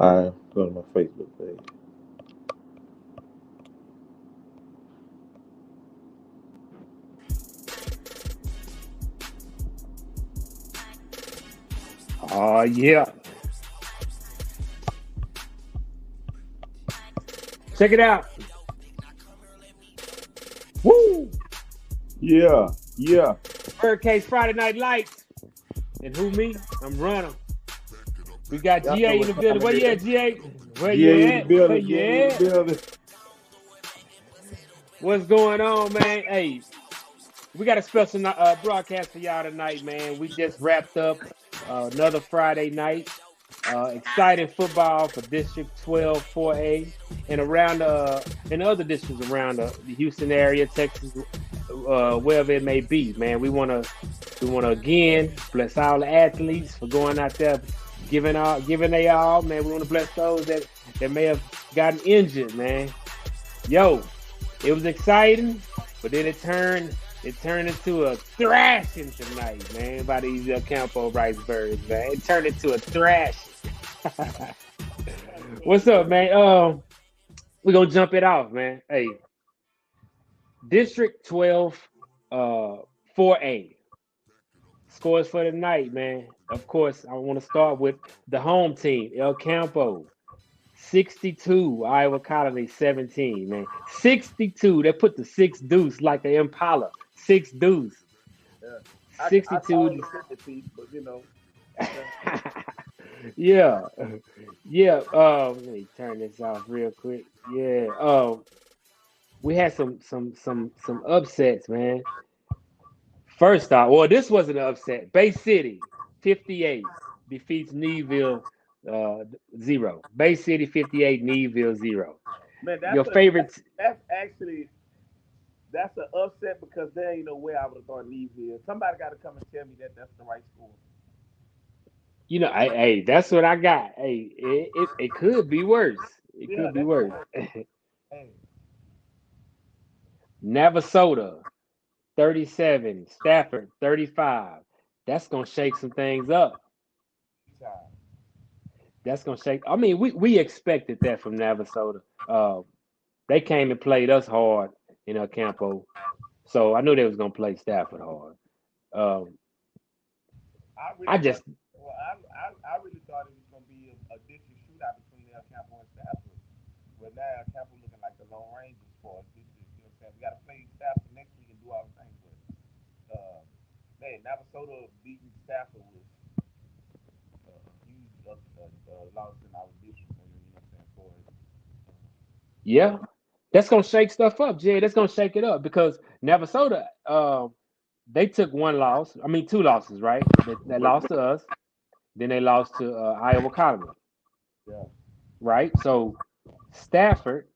I go to my Facebook page. Oh yeah, check it out. Woo! Yeah, yeah. Hurricanes Friday Night Lights. And who me? I'm running. We got Y'all know GA in the what building. time Where it you at, is. GA? Where you GA in the at? Where building. you GA in the at? building. What's going on, man? Hey, we got a special broadcast for y'all tonight, man. We just wrapped up another Friday night. Exciting football for District 12 4A and around in other districts around the Houston area, Texas, wherever it may be. Man, we want to again bless all the athletes for going out there, giving they all. Man, we want to bless those that may have gotten injured. Man, yo, it was exciting, but then it turned into a thrashing tonight, man, by these Campo Rice Birds, man. It turned into a thrashing. What's up, man? We're gonna jump it off, man. Hey, District 12, 4A. Scores for the night, man. Of course, I want to start with the home team, El Campo. 62, Iowa Colony 17, man. 62. They put the six deuce like the Impala. Six deuce. Yeah. I saw 62. the centerpiece, but okay. Yeah. Yeah. Let me turn this off real quick. Yeah. We had some upsets, man. First off, well, this wasn't an upset. Bay City 58 defeats Neville uh 0. Bay City 58, Neville 0. Man, Your favorite, that's actually that's an upset because there ain't no way I would have thought leave here. Somebody got to come and tell me that that's the right score. hey, that's what I got. Hey, it could be worse. It Yeah, could be that's worse. right. Hey, Navasota 37, Stafford 35. That's gonna shake some things up. time. That's gonna shake. I mean, we expected that from Navasota. Uh, they came and played us hard in El Campo, so I knew they was gonna play Stafford hard. Um, I I really thought. just, Well, I really thought it was gonna be a distant shootout between El Campo and Stafford. But now El Campo looking like the Lone Rangers for us. This is, you know what I'm saying? We got to play Stafford next week and do all the things. But uh, man, Navasota beating Stafford was a huge loss in our district. You know what I'm saying? For it. yeah, that's gonna shake stuff up, Jay. That's gonna shake it up because Navasota, they took one loss. I mean, two losses, right? They lost to us. Then they lost to Iowa Colony, Yeah. right? So Stafford,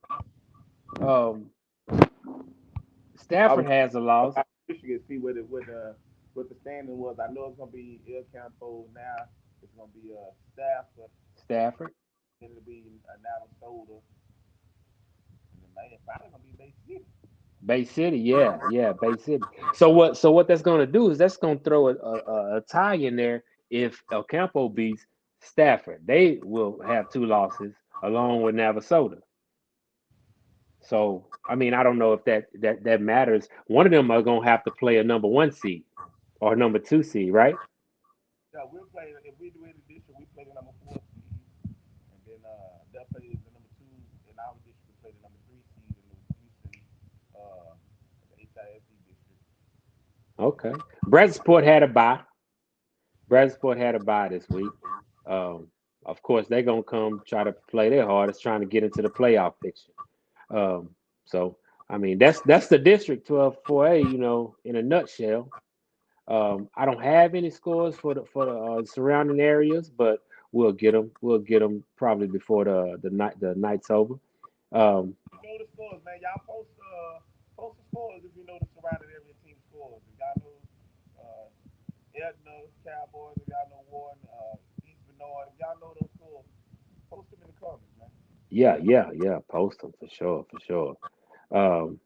um, I was Stafford has a loss. about Michigan see what the standing was. I know it's gonna be El Campo now. It's gonna be Stafford. Stafford, Then it'll be Navasota. And then man, finally gonna be Bay City. Bay City, yeah, yeah, Bay City. So what that's gonna do is that's gonna throw a tie in there if El Campo beats Stafford. They will have two losses along with Navasota. So I mean, I don't know if that matters. One of them are gonna have to play a number one seed or number two seed, right? Yeah, we'll play if we do it in district. We play the number 4 seed, and then they'll play the number 2 in our district. We play the number 3 seed in the Houston, the HISD district. Okay. Bradsport had a bye. Bradsport had a bye this week. Of course, they're gonna come try to play their hardest, trying to get into the playoff picture. Um, so I mean, that's the District 12 4A, in a nutshell. I don't have any scores for the surrounding areas, but we'll get them. We'll get them probably before the night's over. Um, You know the scores, man. Y'all post the scores if you know the surrounding area team scores. If y'all know Edna, Cowboys, if y'all know Warren, East Bernard, if y'all know those scores, post them in the comments, man. yeah, yeah, yeah. Post them for sure, for sure. Um,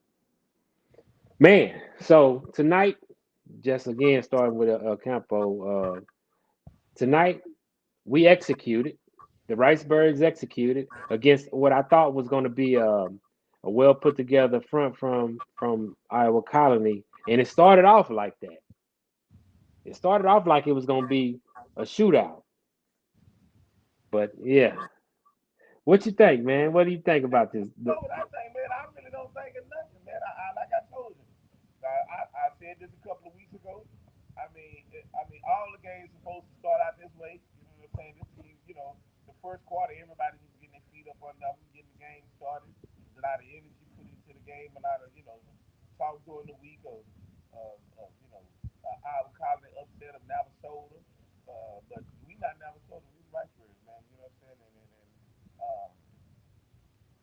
man, so tonight, just again starting with a Campo. Tonight we executed. The Riceburgs executed against what I thought was going to be a well put together front from Iowa Colony, and it started off like that. It started off like it was going to be a shootout, but yeah. What you think, man? What do you think about this? know what I think, man? I really don't think of nothing, man. I like I told you. I said this a couple of weeks ago. All the games supposed to start out this way. You know what I'm saying? This team, the first quarter, everybody was getting their feet up under them, getting the game started. A lot of energy put into the game, a lot of talk during the week of Iowa Colony upset of Navasota. But we not Navasota, we Riceboro, man. You know what I'm saying?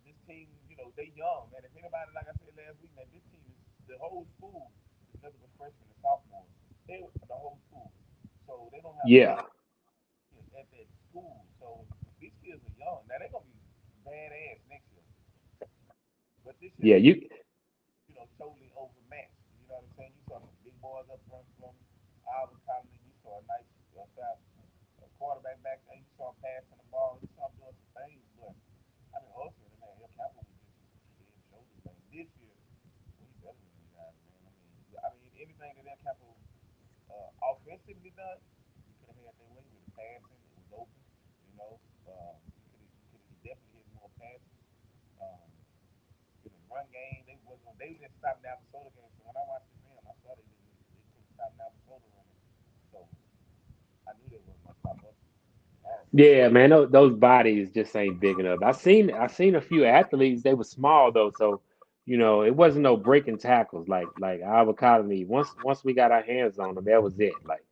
This team, they young, man. If anybody, like I said last week, man, this team is the whole school is nothing but freshmen and sophomores. They the whole school, so they don't have a Yeah, lot at that school. So these kids are young. Now they're gonna be badass next year, but this year yeah, they you, totally overmatched. You know what I'm saying? You saw some big boys up front from Iowa Colony. You saw a nice fast quarterback back there. You saw him passing the ball. You saw him doing some things, but ultimately, man, El Capo was just head and shoulders, man. This year, we better than these guys, man. Anything that El Capo offensively done, he could have had their way with the passing. It was open, you know. He definitely hit more passes. Um, run game, they didn't stop Navasota game. So when I watched the film, I saw they couldn't stop Navasota running. So I knew they weren't gonna stop us. yeah, man. Those bodies just ain't big enough. I seen a few athletes. They were small though, so it wasn't no breaking tackles like our Academy. Once we got our hands on them, that was it. Like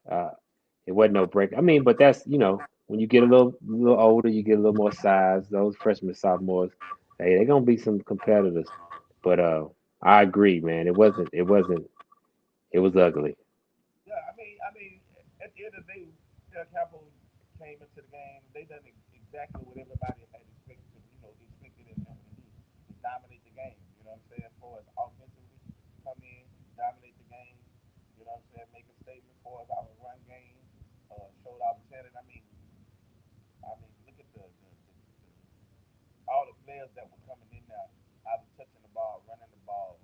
uh, it wasn't no break. I mean, but that's when you get a little older, you get a little more size. Those freshmen, sophomores, hey, they're gonna be some competitors. But I agree, man. It wasn't. It was ugly. Yeah, at the end of the day, El Capo came into the game. They done exactly what everybody had expected. Expected them to do, to dominate the game. You know what I'm saying? As far as offensively, come in, dominate the game. You know what I'm saying? Make a statement for us. Our run game showed our talent. Look at all the players that were coming in there. I was touching the ball, running the ball,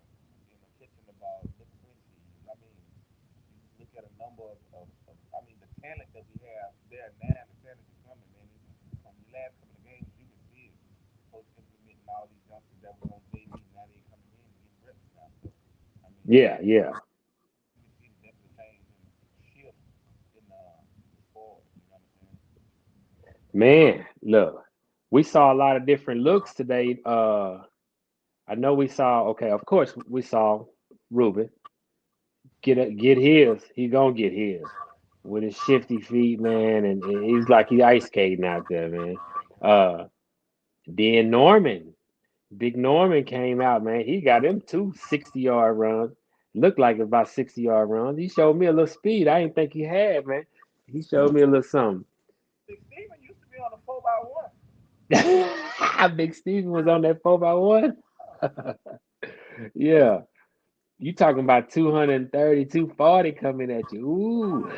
catching the ball. Look Quincy. You look at a number the talent that we have there now, the talent is coming, man. From the last couple of games, you can see it. Coach implementing all these youngsters that was on JV, now they coming in and getting reps now. So, I mean, Yeah, yeah. you can see the definite change and shift in the forward. You know what I'm saying? Man, look, we saw a lot of different looks today. I know we saw. Okay, of course we saw Ruben get his. He gonna get his with his shifty feet, man, and he's like he ice skating out there, man. Uh, then Norman, Big Norman came out, man. He got him two 60-yard runs. Looked like about 60-yard runs. He showed me a little speed I didn't think he had, man. He showed me a little something. Big Steven used to be on a 4x1. Big Steven was on that 4x1. Yeah. You talking about 230, 240 coming at you. Ooh.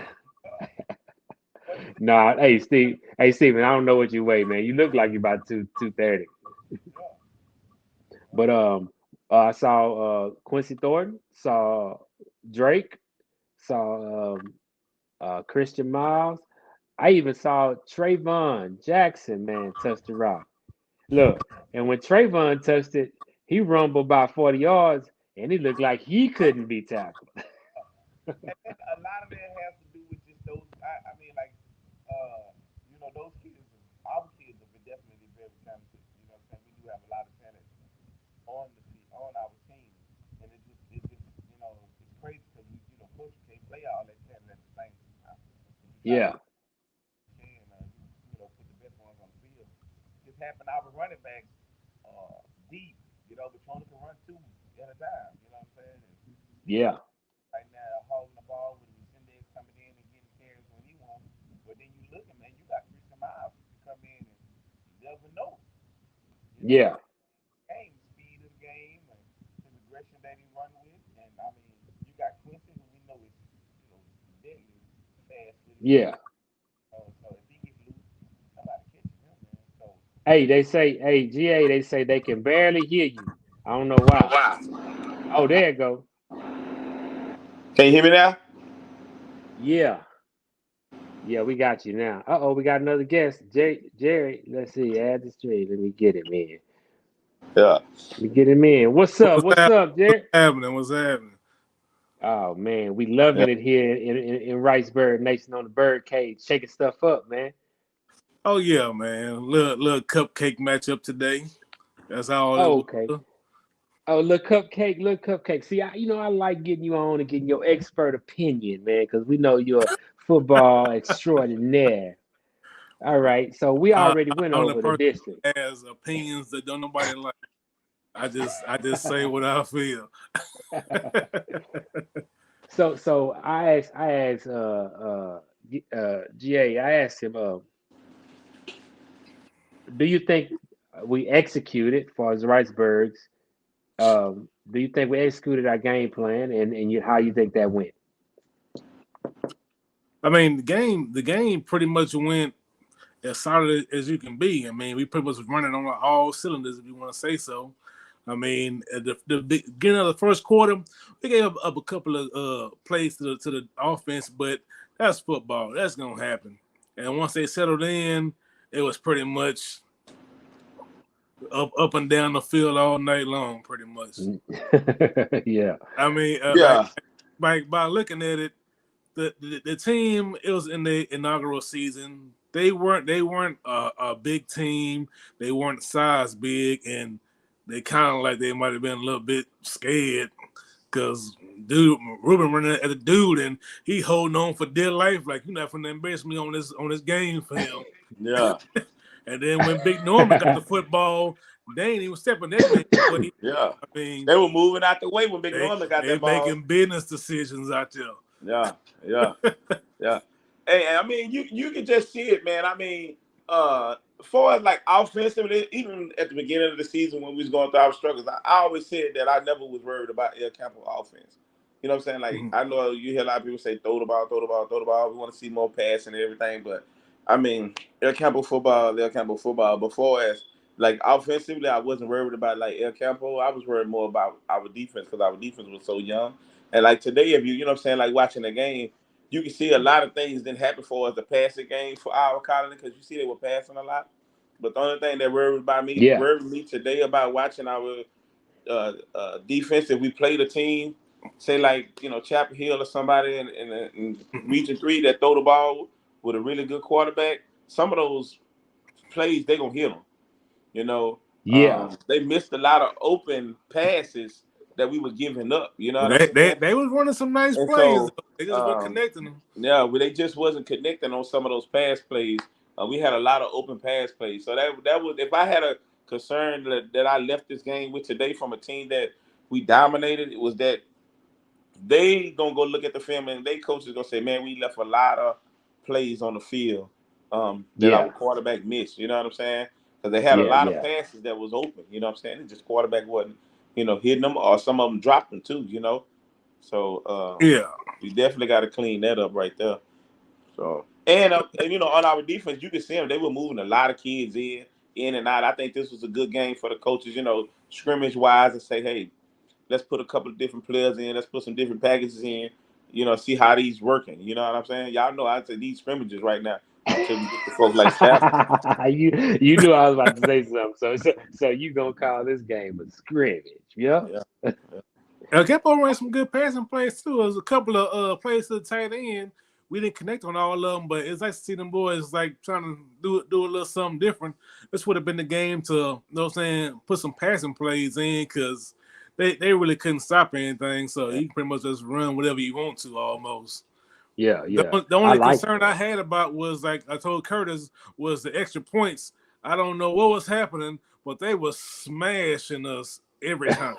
But the thing, Nah, hey Steve. Hey Steven, I don't know what you weigh, man. You look like you about 230. yeah, But I saw Quincy Thornton, saw Drake, saw Christian Miles. I even saw Trayvon Jackson, man, touch the rock. Look, and when Trayvon touched it, he rumbled about 40 yards, and he looked like he couldn't be tackled. and then a lot of that has to do with just those. Those kids. Our kids have been definitely very talented. You know what I'm saying? We do have a lot of talent on our team, and it's crazy because coach can't play all that talent at the same time. If you try to Yeah, can put the best ones on the field. Just happened our running backs deep, but you only can run two at a time. You know what I'm saying? And Steve yeah, right now holding the ball with Resendez coming in and getting carries when he wants. But then you looking, man, you got Christian Miles who can come in and you never know. You know, yeah, game, speed of the game, and his aggression that he run with. And you got Quincy who we know is deadly fast with his feet. yeah. So if he gets loose, somebody catch him. Hey, they say, hey, GA, they say they can barely hear you. I don't know Oh, why. wow. Oh, there it go. Can you hear me now? Yeah. Yeah, we got you now. Uh-oh, we got another guest. Jerry, let's see. Add the stream. Let me get him in. Yeah. Let me get him in. What's up? What's What's happening? up, Jerry? What's happening? Oh man, we Yeah. loving it here in Riceburg Nation on the Bird Cage, shaking stuff up, man. Oh yeah, man. Little cupcake matchup today. That's all it Oh, okay. was. Oh, look, cupcake, look, cupcake. See, I like getting you on and getting your expert opinion, man, because we know you're a football extraordinaire. All right, so we already went I'm the over the person district. that has opinions that don't nobody like. I just say what I feel. So I asked GA, I asked him, do you think we executed for as Riceburgs? Do you think we executed our game plan, and how you think that went? I mean, the game pretty much went as solid as you can be. I mean, we pretty much was running on all cylinders, if you want to say so. I mean, at the beginning of the first quarter, we gave up a couple of plays to the offense, but that's football. That's gonna happen. And once they settled in, it was pretty much up and down the field all night long, pretty much. Yeah, I mean, Yeah. by looking at it, the team, it was in the inaugural season. They weren't a big team. They weren't size big, and they kind of like they might have been a little bit scared because dude Ruben running at the dude and he holding on for dear life like you're not gonna embarrass me on this game film. Yeah. And then when Big Norman got the football, they ain't even stepping that man away. Yeah. I mean, They were moving out the way when Big they Norman got they that ball. making business decisions out there. Yeah. Yeah. Yeah. Hey, I mean, you can just see it, man. I mean, as far as like offensively, even at the beginning of the season when we was going through our struggles, I always said that I never was worried about El Campo offense. You know what I'm saying? Like Mhm. I know you hear a lot of people say throw the ball, throw the ball, throw the ball. We want to see more passing and everything, but I mean, El Campo football, El Campo football. Before as like offensively, I wasn't worried about like El Campo. I was worried more about our defense because our defense was so young. And like today, if you know what I'm saying, like watching the game, you can see a lot of things didn't happen for us the passing game for our colony because you see they were passing a lot. But the only thing that yeah, worried me today about watching our defense, if we played a team, say like Chapel Hill or somebody in Region 3 that throw the ball with a really good quarterback, some of those plays they gonna hit them. You know, yeah, they missed a lot of open passes that we were giving up. You know Well, what I'm they saying? they was running some nice And plays. so, Though. They just weren't um, connecting them. yeah, well, they just wasn't connecting on some of those pass plays. We had a lot of open pass plays. So that was if I had a concern that I left this game with today from a team that we dominated, it was that they gonna go look at the film and they coaches gonna say, man, we left a lot of plays on the field that our yeah, quarterback missed. You know what I'm saying? Because they had a yeah, lot of yeah, passes that was open. You know what I'm saying? It just quarterback wasn't, hitting them or some of them dropped them too. So Yeah, we definitely got to clean that up right there. So and on our defense, you can see them. They were moving a lot of kids in and out. I think this was a good game for the coaches. Scrimmage wise, and say, hey, let's put a couple of different players in. Let's put some different packages in. See how these working. You know what I'm saying? Y'all know I'd say these scrimmages right now until we get to folks like Stafford. you knew I was about to say something. So you gonna call this game a scrimmage? Yeah. Yeah. El Capo ran some good passing plays too. There was a couple of plays to the tight end. We didn't connect on all of them, but it's nice to see them boys like trying to do a little something different. This would have been the game to, what I'm saying, put some passing plays in because they really couldn't stop anything. So you can pretty much just run whatever you want to almost. Yeah, yeah. The I only like concern I had about was like I told Curtis was the extra points. I don't know what was happening, but they were smashing us every time.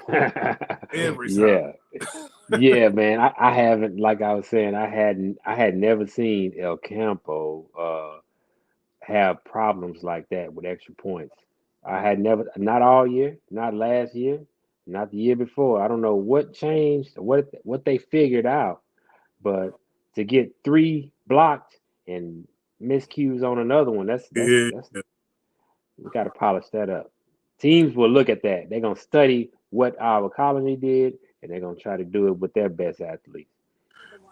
Every time. yeah. Yeah, man. I haven't, like I was saying, I had never seen El Campo have problems like that with extra points. I had never, not all year, not last year, not the year before. I don't know what changed, what they figured out, but to get three blocked and miscues on another one, Yeah. We got to polish that up. Teams will look at that. They're gonna study what our colony did, and they're gonna try to do it with their best athletes.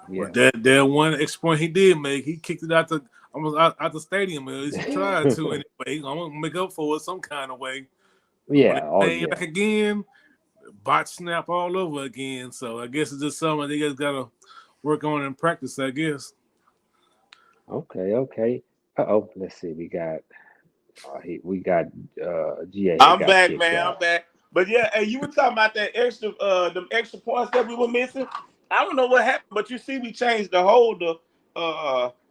Well, Yeah. that one exploit he did make, he kicked it out the almost out the stadium. At least he tried to anyway. I'm gonna make up for it some kind of way. But when Yeah. it Oh came yeah. back again, bot snap all over again. So I guess it's just something they just gotta work on in practice. I guess. Okay. Okay. Uh-oh. Let's see. We got GA had I'm got back, kicked man. I'm out. back. But yeah, hey, you were talking about that extra, them extra points that we were missing. I don't know what happened, but you see, we changed the holder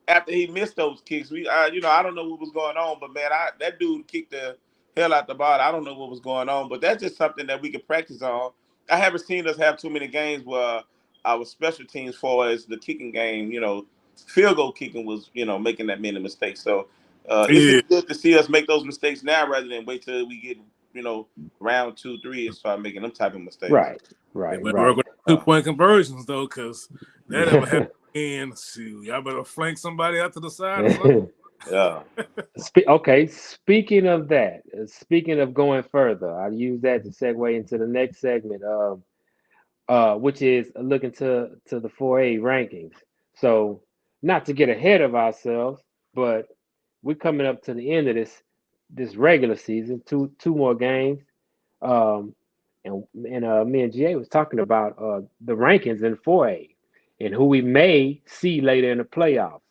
after he missed those kicks. I don't know what was going on, but man, that dude kicked the hell out the ball. I don't know what was going on, but that's just something that we could practice on. I haven't seen us have too many games where our special teams, for as the kicking game, field goal kicking was, making that many mistakes. So it's Yeah. just good to see us make those mistakes now rather than wait till we get, you know, round 2, 3 and start making them type of mistakes. Right. They Right. better work Right. on 2 point conversions though, because that ever happened Yeah. again. Shoot, y'all better flank somebody out to the side or something. Yeah. Okay, speaking of that, speaking of going further, I use that to segue into the next segment, which is looking to the 4A rankings. So, not to get ahead of ourselves, but we're coming up to the end of this regular season, two more games, um, and me and GA was talking about the rankings in 4A and who we may see later in the playoffs.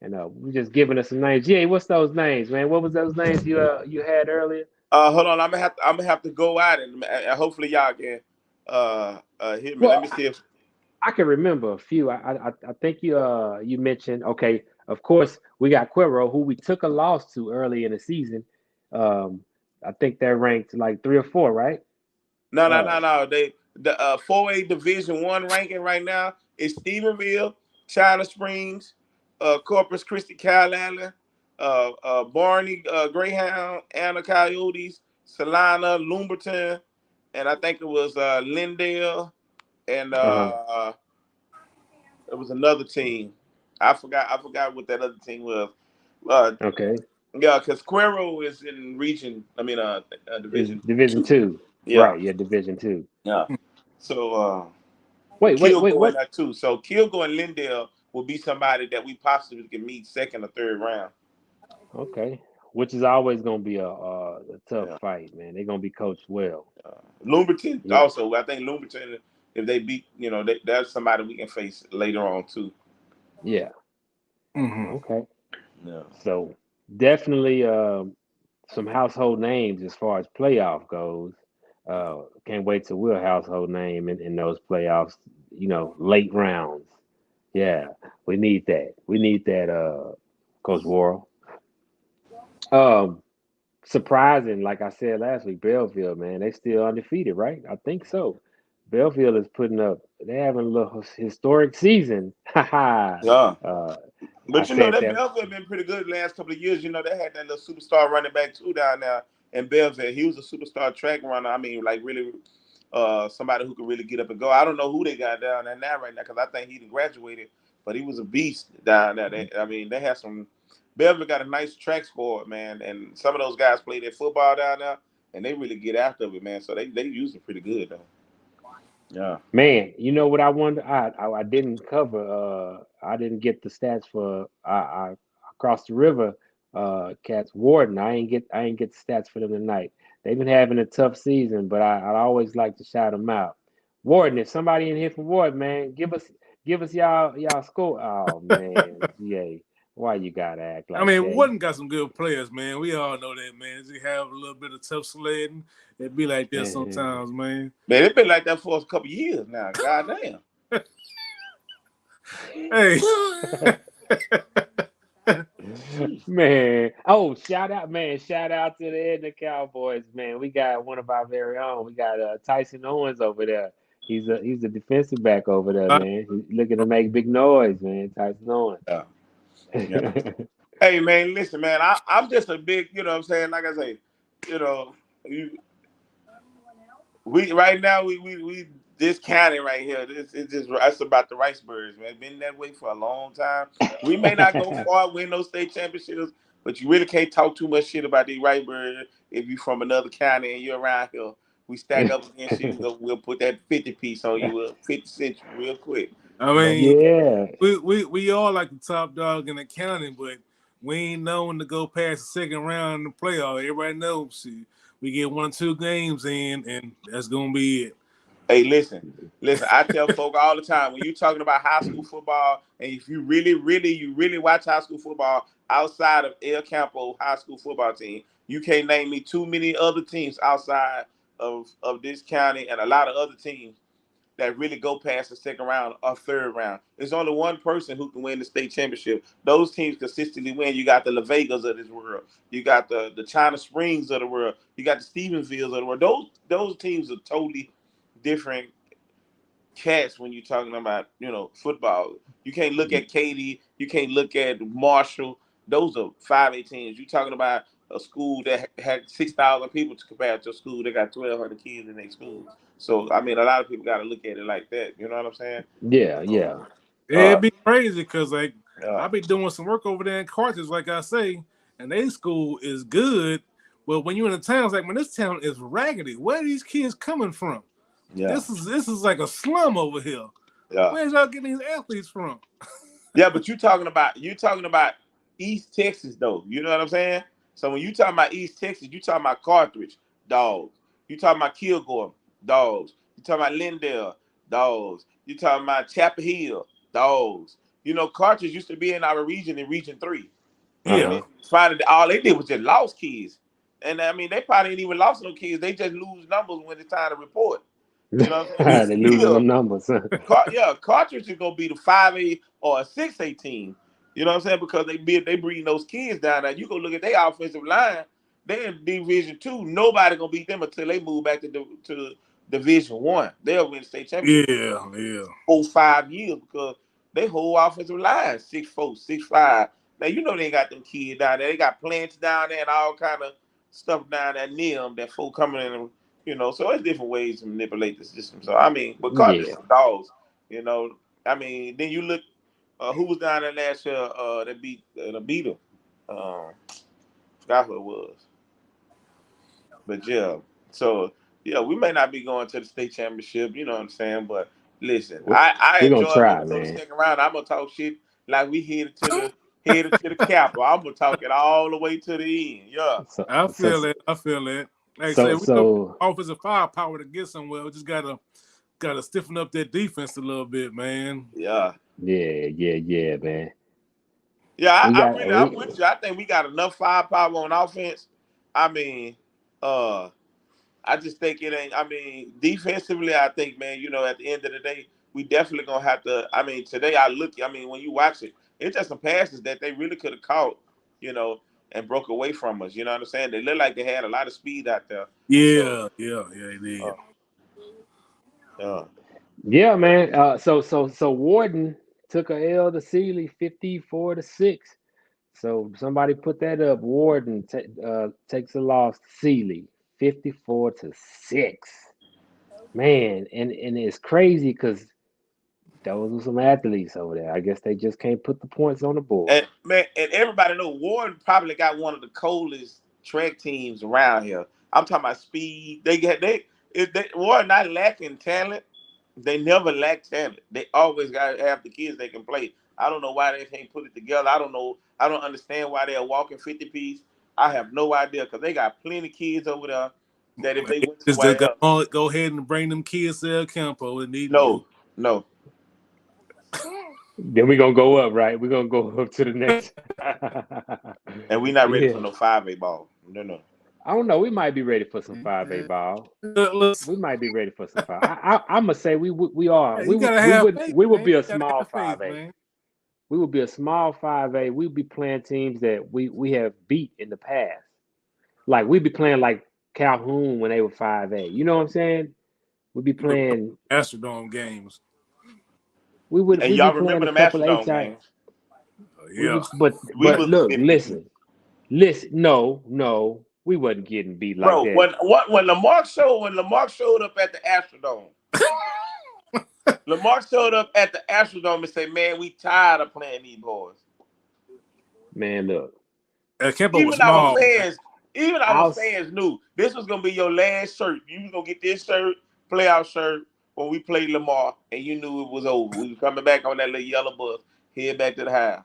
And we're just giving us some names. GA, what's those names, man? What was those names you had earlier? Hold on, I'm gonna have to go out and hopefully y'all can hear me. Let Well, me see if I can remember a few. I think you mentioned, okay. Of course, we got Cuero, who we took a loss to early in the season. Um, I think they're ranked like 3 or 4, right? no, no, Uh, no, no. The 4A Division One ranking right now is Stephenville, China Springs, Corpus Christi, Carolina, Barney, Greyhound, Anna Coyotes, Salina, Lumberton, and I think it was Lindale, and uh-huh. it was another team. I forgot what that other team was. Uh, Okay, yeah, because Cuero is in is Division Division Two. Two, Yeah, right? Yeah, Division Two. yeah. So Wait, Kilgo in what? that too. So Kilgo and Lindale will be somebody that we possibly can meet second or third round. Okay, which is always gonna be a tough Yeah. fight, man. They're gonna be coached well. Lumberton Yeah, also. I think Lumberton, if they beat, that's somebody we can face later on too. yeah. Mm-hmm. Okay, Yeah. so definitely some household names as far as playoff goes. Can't wait till we're a household name in those playoffs. Late rounds. Yeah, we need that. We need that, Coach Worrell. Um, Surprising, like I said last week, Belleville, man, they still undefeated, right? I think so. Belleville is putting up. They're having a little historic season. Ha ha. Yeah. Uh, I But said that that. Belleville been pretty good the last couple of years. They had that little superstar running back too down there in Belleville. He was a superstar track runner. I mean, like really, somebody who could really get up and go. I don't know who they got down there now right now because I think he done graduated, but he was a beast down there. They had some. Belleville got a nice track sport, man, and some of those guys play their football down there, and they really get after it, man. So they use it pretty good though. Yeah. Man, you know what I wonder? I didn't cover. I didn't get the stats for I across the river. Cats Warden. I ain't get the stats for them tonight. They've been having a tough season, but I always like to shout them out. Warden, if somebody in here for Warden, man, give us y'all score. Oh man, GA, why you gotta act I like mean, that? Wharton got some good players, man. We all know that, man. They have a little bit of tough sledding. It be like that sometimes, man. Man, it's been like that for a couple of years now. God damn. Hey. Man, oh, shout out to the Edna Cowboys, man. We got one of our very own. We got Tyson Owens over there. He's a defensive back over there, man. He's looking to make big noise, man. Tyson Owens. Yeah. Yeah. Hey man, listen, man. I'm just a big, you know what I'm saying? Like I say, you know, you, we right now we this county right here, this it's just that's about the Riceburgs, man. Been that way for a long time. We may not go far, win those state championships, But you really can't talk too much shit about these right bird if you from another county and you're around here. We stack up against you. We'll put that 50 piece on you, 50 cent real quick. I But mean, Yeah. we all like the top dog in the county, but we ain't known to go past the second round in the playoff. Everybody knows we get 1 or 2 games in, and that's gonna be it. hey, listen. I tell folk all the time when you're talking about high school football, and if you really watch high school football outside of El Campo high school football team, you can't name me too many other teams outside of this county and a lot of other teams that really go past the second round or third round. There's only one person who can win the state championship. Those teams consistently win. You got the La Vegas of this world. You got the China Springs of the world. You got the Stevensvilles of the world. Those teams are totally different cats when you're talking about, football. You can't look at Katy. You can't look at Marshall. Those are 5A teams. You're talking about a school that had 6,000 people to compare to a school that got 1,200 kids in their schools. So, I mean, a lot of people got to look at it like that. You know what I'm saying? Yeah. It'd be crazy because I be uh, doing some work over there in Carthage, like I say, and their school is good. But when you're in the town, it's like, man, this town is raggedy. Where are these kids coming from? yeah, This is like a slum over here. yeah, Where's y'all getting these athletes from? yeah. But you're talking about East Texas, though. You know what I'm saying? So when you talking about East Texas, you talking about Carthage, dogs. You talking about Kilgore, dogs. You talking about Lindale, dogs. You talking about Chapel Hill, dogs. Carthage used to be in our region in Region 3. Yeah. Finally, all they did was just lost kids. And I mean, they probably ain't even lost no kids. They just lose numbers when it's time to report. You know what I'm saying? They losing them numbers. Carthage is gonna be the 5A or a 6A team. You know what I'm saying? Because they bring those kids down there. You go look at their offensive line. They're in Division 2. Nobody gonna beat them until they move back to Division 1. They'll win the state championship. Yeah. 4-5 years because they whole offensive line 6'4", 6'5". Now they ain't got them kids down there. They got plants down there and all kind of stuff down there near them that folk coming in. So it's different ways to manipulate the system. So I mean, but Carter's Yeah. dogs. I mean, then you look who was down there last year that beat them. Forgot who it was. But yeah, so yeah, we may not be going to the state championship. You know what I'm saying? But listen, I We're gonna enjoy when try, we go to man. second round. I'm gonna talk shit like we headed to the Capitol. I'm gonna talk it all the way to the end. Yeah. I feel it. Like I say, we got offensive firepower to get somewhere. We just gotta stiffen up that defense a little bit, man. Yeah. Yeah, man. Yeah, I'm with you. I think we got enough firepower on offense. I mean, I just think it ain't. I mean, defensively, I think, man, at the end of the day, we definitely gonna have to. I mean, today when you watch it, it's just some passes that they really could have caught, and broke away from us. You know what I'm saying? They look like they had a lot of speed out there. Yeah, they did. Yeah, man. So Warden took a L to Sealy 54-6. So somebody put that up. Warden takes a loss to Sealy 54-6. Man, and it's crazy because those are some athletes over there. I guess they just can't put the points on the board. And man, and everybody know Warden probably got one of the coldest track teams around here. I'm talking about speed. Warden not lacking talent. They never lack talent. They always got to have the kids that can play. I don't know why they can't put it together. I don't know. I don't understand why they're walking 50 piece. I have no idea because they got plenty of kids over there that if they went somewhere else, go ahead and bring them kids to El Campo. They need to no. Then we're gonna go up, right? We're gonna go up to the next. And we're not ready for no 5A ball. No. I don't know. We might be ready for some 5A ball. We might be ready for some 5. I'm gonna say we are. We would be a small 5A. We would be a small 5A. We'd be playing teams that we have beat in the past. Like we'd be playing like Calhoun when they were 5A. You know what I'm saying? We'd be playing Astrodome games. And y'all remember the Astrodome games? Yeah. But look, listen. No, we wasn't getting beat like that. When Lamar showed up at the Astrodome, Lamar showed up at the Astrodome and said, "Man, we tired of playing these boys." Man, look, Capo was Even our small. fans, even our I'll fans knew this was gonna be your last shirt. You was gonna get this shirt, playoff shirt, when we played Lamar, and you knew it was over. We was coming back on that little yellow bus, head back to the house.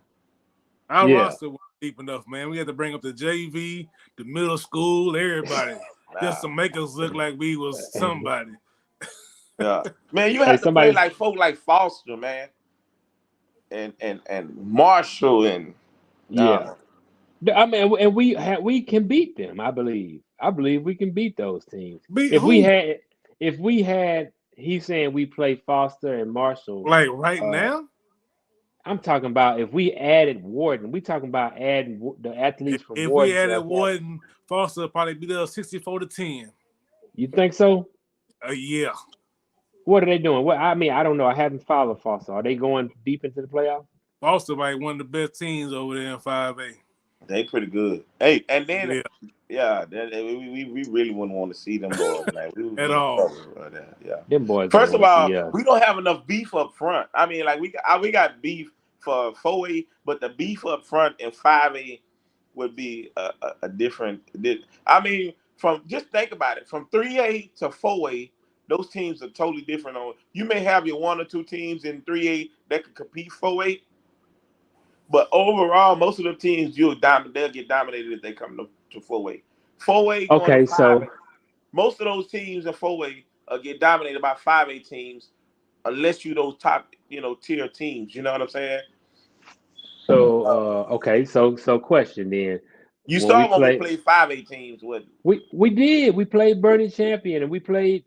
Our Yeah. roster was deep enough, man. We had to bring up the JV, the middle school, everybody, just to make us look like we was somebody. Yeah, man, you Hey, have to play somebody. like folk like Foster, man, and Marshall, and Yeah. nah. I mean, and we can beat them. I believe. I believe we can beat those teams. Beat If we who? had, if we had, he's saying we play Foster and Marshall. Like right Uh, now? I'm talking about if we added Warden. We talking about adding the athletes from If we Warden to our added camp. Warden, Foster would probably beat us 64-10. You think so? Yeah. What are they doing? What I mean, I don't know. I haven't followed Foster. Are they going deep into the playoffs? Foster like one of the best teams over there in 5A. They pretty good. Hey, and then Yeah, we really wouldn't want to see them boys, man. We would at be in all. trouble right there. Yeah. Them boys don't First of want to all, see us. we don't have enough beef up front. I mean, like we got beef for 4A, but the beef up front in 5A would be a different. I mean, from just think about it, from 3A to 4A, those teams are totally different. On you may have your one or two teams in 3A that could compete 4A, but overall, most of the teams they'll get dominated if they come to 4A. 4A going to Okay, 5A. so Most of those teams in 4A get dominated by 5A teams, unless you those top tier teams. You know what I'm saying? okay, so question then. You When we saw when we play, played 5A teams with we did. We played Burning Champion, and we played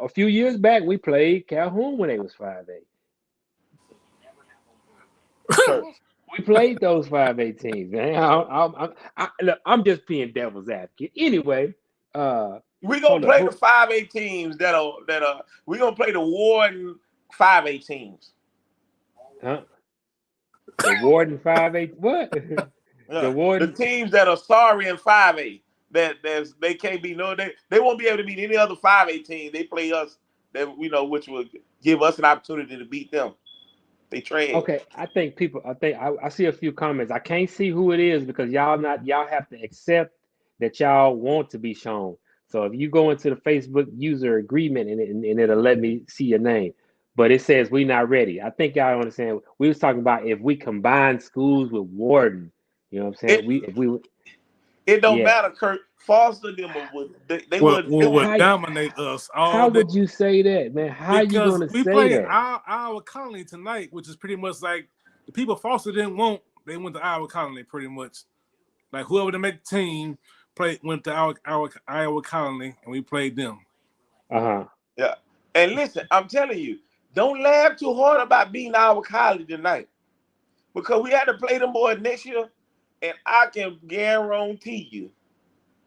a few years back. We played Calhoun when they was 5A. Church. We played those 5A teams, man. Look, I'm just being devil's advocate. Anyway, We gonna hold up. play the 5A teams that are we gonna play the Warden 5A teams. Huh? The Warden 5A. What? The Warden. The teams that are sorry in 5A that they can't be they won't be able to beat any other 5A team. They play us that which will give us an opportunity to beat them. They trade. Okay, I think I see a few comments. I can't see who it is because y'all have to accept that y'all want to be shown. So if you go into the Facebook user agreement and it'll let me see your name. But it says we not ready. I think y'all understand. We was talking about if we combine schools with Warden. You know what I'm saying? It don't Yeah. matter, Kurt. Foster them would dominate us all How day. would you say that, man? How you Because gonna we say played that? Iowa Colony tonight, which is pretty much like the people Foster didn't want. They went to Iowa Colony pretty much. Like whoever to make the team went to Iowa Colony, and we played them. Yeah. And listen, I'm telling you, don't laugh too hard about beating Iowa Colony tonight, because we had to play them boys next year, and I can guarantee you,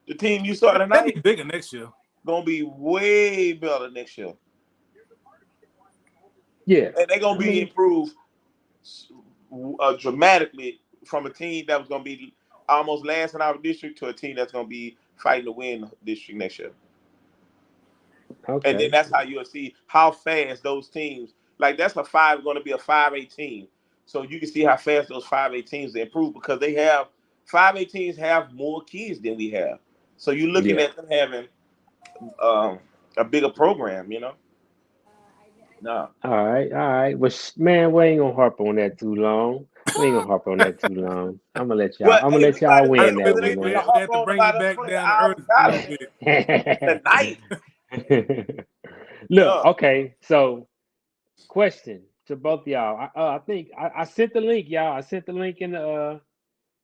the team you saw tonight They'll be bigger next year. Gonna be way better next year. Yeah, and they're gonna be improved dramatically from a team that was gonna be almost last in our district to a team that's gonna be fighting to win district next year. Okay. And then that's how you'll see how fast those teams, like that's going to be a 5A team. So you can see how fast those 5A teams improve, because they have 5A teams have more kids than we have. So you're looking at them having a bigger program, No. All right. Well, man, we ain't gonna harp on that too long. I'm gonna let y'all win that one, man. We have to bring you back down to earth a little bit. Look, okay. So, question to both of y'all. I think I sent the link, y'all. I sent the link in the.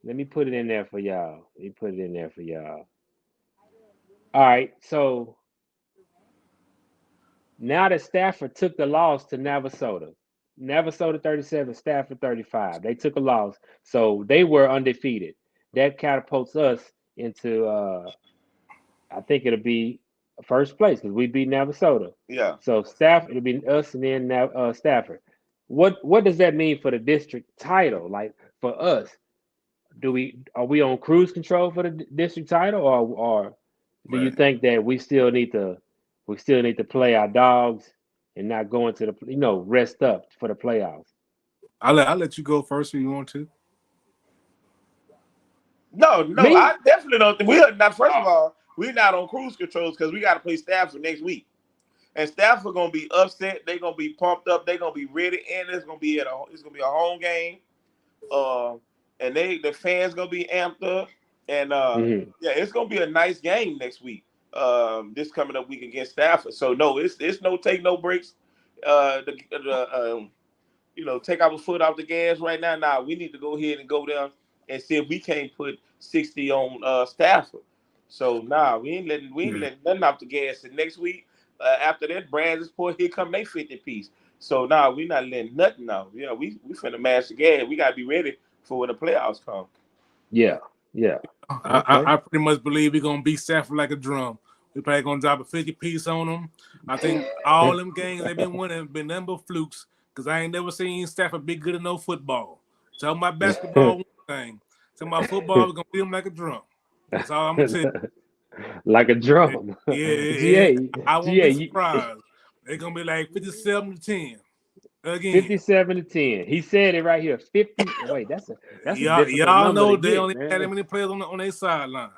Let me put it in there for y'all. All right. So now that Stafford took the loss to Navasota 37, Stafford 35. They took a loss, so they were undefeated. That catapults us into I think it'll be first place because we beat Navasota. Yeah. So Stafford, it'll be us and then Stafford. What does that mean for the district title? Like for us, are we on cruise control for the district title, or do you think that we still need to play our dogs and not go into the rest up for the playoffs? I'll let you go first if you want to. No, Me? I definitely don't think we're not. First of all, we're not on cruise controls because we got to play Stafford next week, and Stafford gonna be upset. They're gonna be pumped up. They're gonna be ready, and it's gonna be a home game. Uh, and the fans gonna be amped up, and Mm-hmm. yeah, it's gonna be a nice game next week. This coming up week against Stafford. So no, it's no take no breaks. Take our foot off the gas right now. Now we need to go ahead and go down and see if we can't put 60 on Stafford. So we ain't Yeah. letting nothing off the gas. And next week, after that, Brands Port, here come they 50 piece. So now we not letting nothing off. Yeah, we finna mash the gas. We gotta be ready for when the playoffs come. Yeah, yeah. I, Okay. I pretty much believe we're gonna beat Stafford like a drum. We probably gonna drop a 50 piece on them. I think all them games they've been winning been nothing but flukes because I ain't never seen Stafford be good at no football. Talking about basketball, one thing. Talking about football, we're gonna beat them like a drum. That's all I'm gonna tell Like a you. drum. Yeah, GA, I won't GA, be surprised. They're gonna be like 57-10 again. 57 to 10. He said it right here. 50. Wait, that's a difficult Y'all number know to they get, only had that man. many players on their sideline.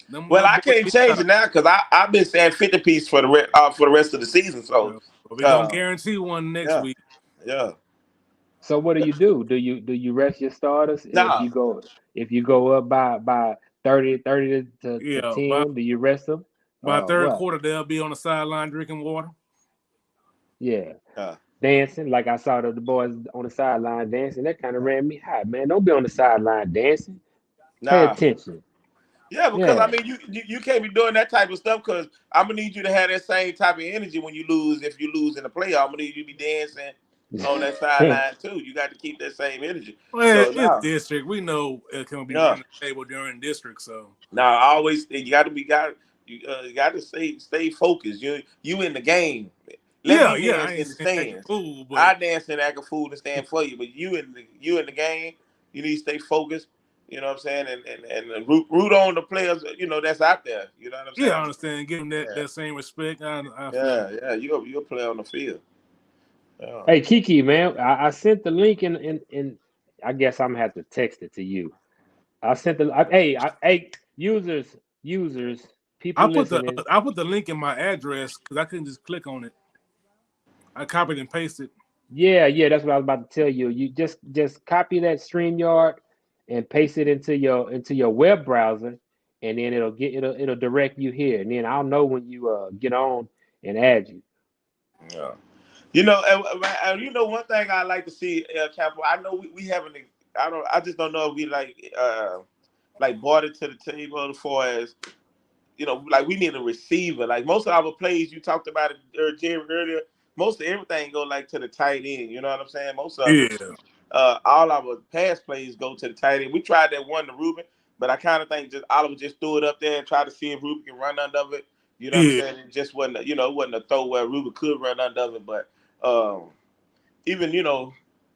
Them Well, little I boys can't get change tired. it now because I've been saying 50 piece for the rest of the season. So, But we're gonna uh, guarantee one next yeah, week. yeah. So what do? Do you rest your starters Nah, if you go up by 30 to Yeah, 10? Do you rest them? by third What? quarter they'll be on the sideline drinking water. Yeah, uh, dancing like I saw the boys on the sideline dancing. That kind of ran me hot, man. Don't be on the sideline dancing. Pay nah. attention. Yeah, because I Yeah. mean, you can't be doing that type of stuff because I'm gonna need you to have that same type of energy when you lose. If you lose in the playoff, I'm gonna need you to be dancing on that sideline too. You got to keep that same energy. Well, So it's now, district. We know it can be yeah, running the table during district. So now always you got to be you got to stay focused. You in the game. Let me yeah, I dance ain't in the saying act a stands. fool, but I dance and act a fool and stand for you, but you in the game. You need to stay focused. You know what I'm saying, and root on the players. That's out there. You know what I'm yeah, I saying. understand. Give them Yeah. that same respect. I feel Yeah, yeah, you a player on the field. Yeah. Hey Kiki, man, I sent the link in I guess I'm gonna have to text it to you. I sent hey, users, people listening. I put the link in my address because I couldn't just click on it. I copied and pasted. Yeah, yeah, that's what I was about to tell you. You just copy that StreamYard and paste it into your web browser, and then it'll direct you here, and then I'll know when you get on and add you. Yeah. And one thing I like to see, Capo. I know we haven't. I don't. I just don't know if we like brought it to the table as far as like we need a receiver. Like most of our plays, you talked about it, Jerry, earlier. Most of everything go like to the tight end. You know what I'm saying? Most of it. Yeah, All our pass plays go to the tight end. We tried that one to Ruben, but I kind of think just Oliver just threw it up there and tried to see if Ruben can run under it. You know what I'm yeah, saying? It just wasn't, it wasn't a throw where Ruben could run under it. But even,